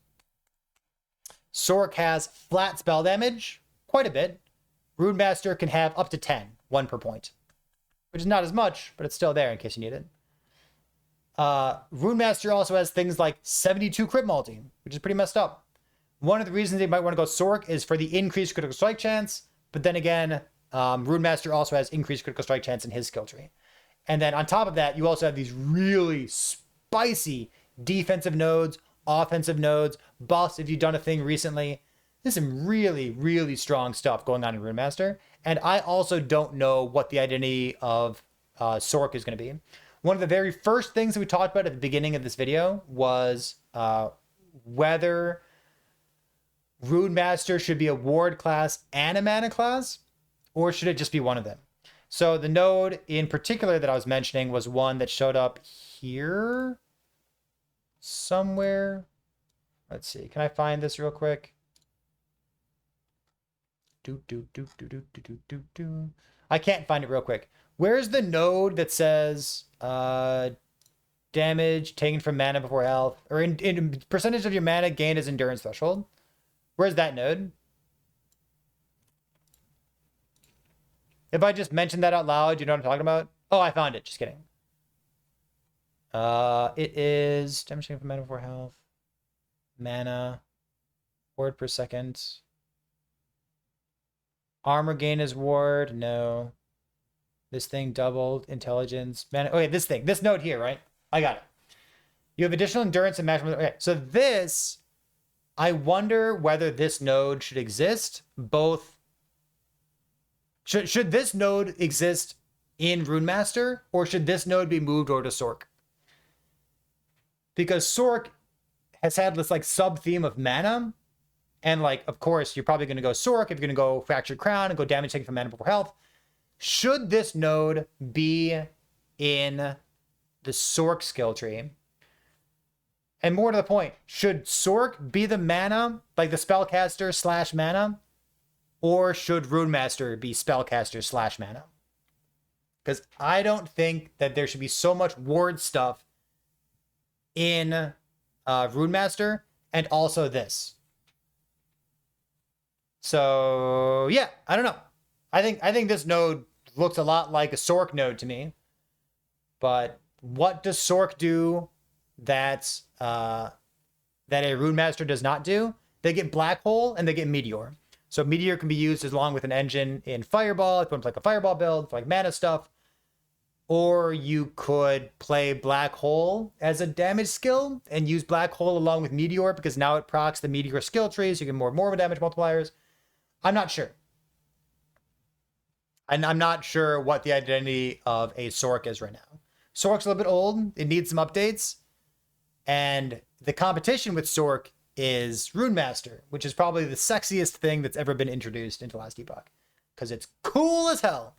Sorc has flat spell damage, quite a bit. Runemaster can have up to 10, 1 per point, which is not as much, but it's still there in case you need it. Runemaster also has things like 72 crit multi, which is pretty messed up. One of the reasons they might want to go Sorc is for the increased critical strike chance, but then again, Runemaster also has increased critical strike chance in his skill tree. And then on top of that, you also have these really spicy defensive nodes, offensive nodes, buffs if you've done a thing recently. There's some really, really strong stuff going on in Runemaster. And I also don't know what the identity of Sorc is going to be. One of the very first things that we talked about at the beginning of this video was whether Runemaster should be a ward class and a mana class, or should it just be one of them? So the node in particular that I was mentioning was one that showed up here somewhere. Let's see. Can I find this real quick? I can't find it real quick. Where's the node that says damage taken from mana before health, or in percentage of your mana gained as endurance threshold? Where's that node? If I just mentioned that out loud, you know what I'm talking about? Oh, I found it. Just kidding. It is damage taken from mana before health. Mana. Ward per second. Armor gain is ward. No. This thing doubled. Intelligence. Mana. Okay, this thing. This node here, right? I got it. You have additional endurance and maximum. Okay, so this, I wonder whether this node should exist. Both. Should this node exist in Runemaster, or should this node be moved over to Sorc? Because Sorc has had this like sub theme of mana. And like, of course, you're probably going to go Sorc if you're going to go Fractured Crown and go damage taken from mana before health. Should this node be in the Sorc skill tree? And more to the point, should Sorc be the mana, like the spellcaster / mana? Or should Runemaster be spellcaster / mana? Because I don't think that there should be so much ward stuff in Runemaster, and also this. So yeah, I don't know. I think this node looks a lot like a Sorc node to me. But what does Sorc do that a Runemaster does not do? They get Black Hole and they get Meteor. So Meteor can be used along with an engine in Fireball if you want to play like a Fireball build, like mana stuff. Or you could play Black Hole as a damage skill and use Black Hole along with Meteor because now it procs the Meteor skill tree, so you get more damage multipliers. I'm not sure. And I'm not sure what the identity of a Sorc is right now. Sorc's a little bit old. It needs some updates. And the competition with Sorc is Runemaster, which is probably the sexiest thing that's ever been introduced into Last Epoch. Because it's cool as hell.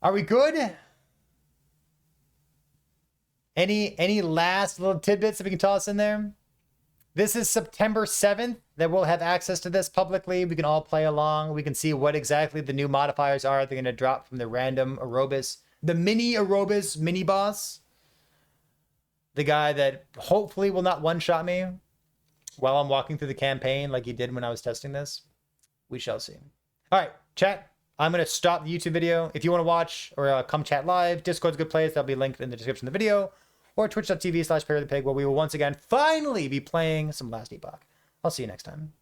Are we good? Any last little tidbits that we can toss in there? This is September 7th that we'll have access to this publicly. We can all play along. We can see what exactly the new modifiers are they're going to drop from the random Aerobus. The mini Aerobus mini boss. The guy that hopefully will not one-shot me while I'm walking through the campaign like he did when I was testing this. We shall see. All right, chat. I'm going to stop the YouTube video. If you want to watch or come chat live, Discord's a good place. That'll be linked in the description of the video. Or twitch.tv/ParryThePig, where we will once again finally be playing some Last Epoch. I'll see you next time.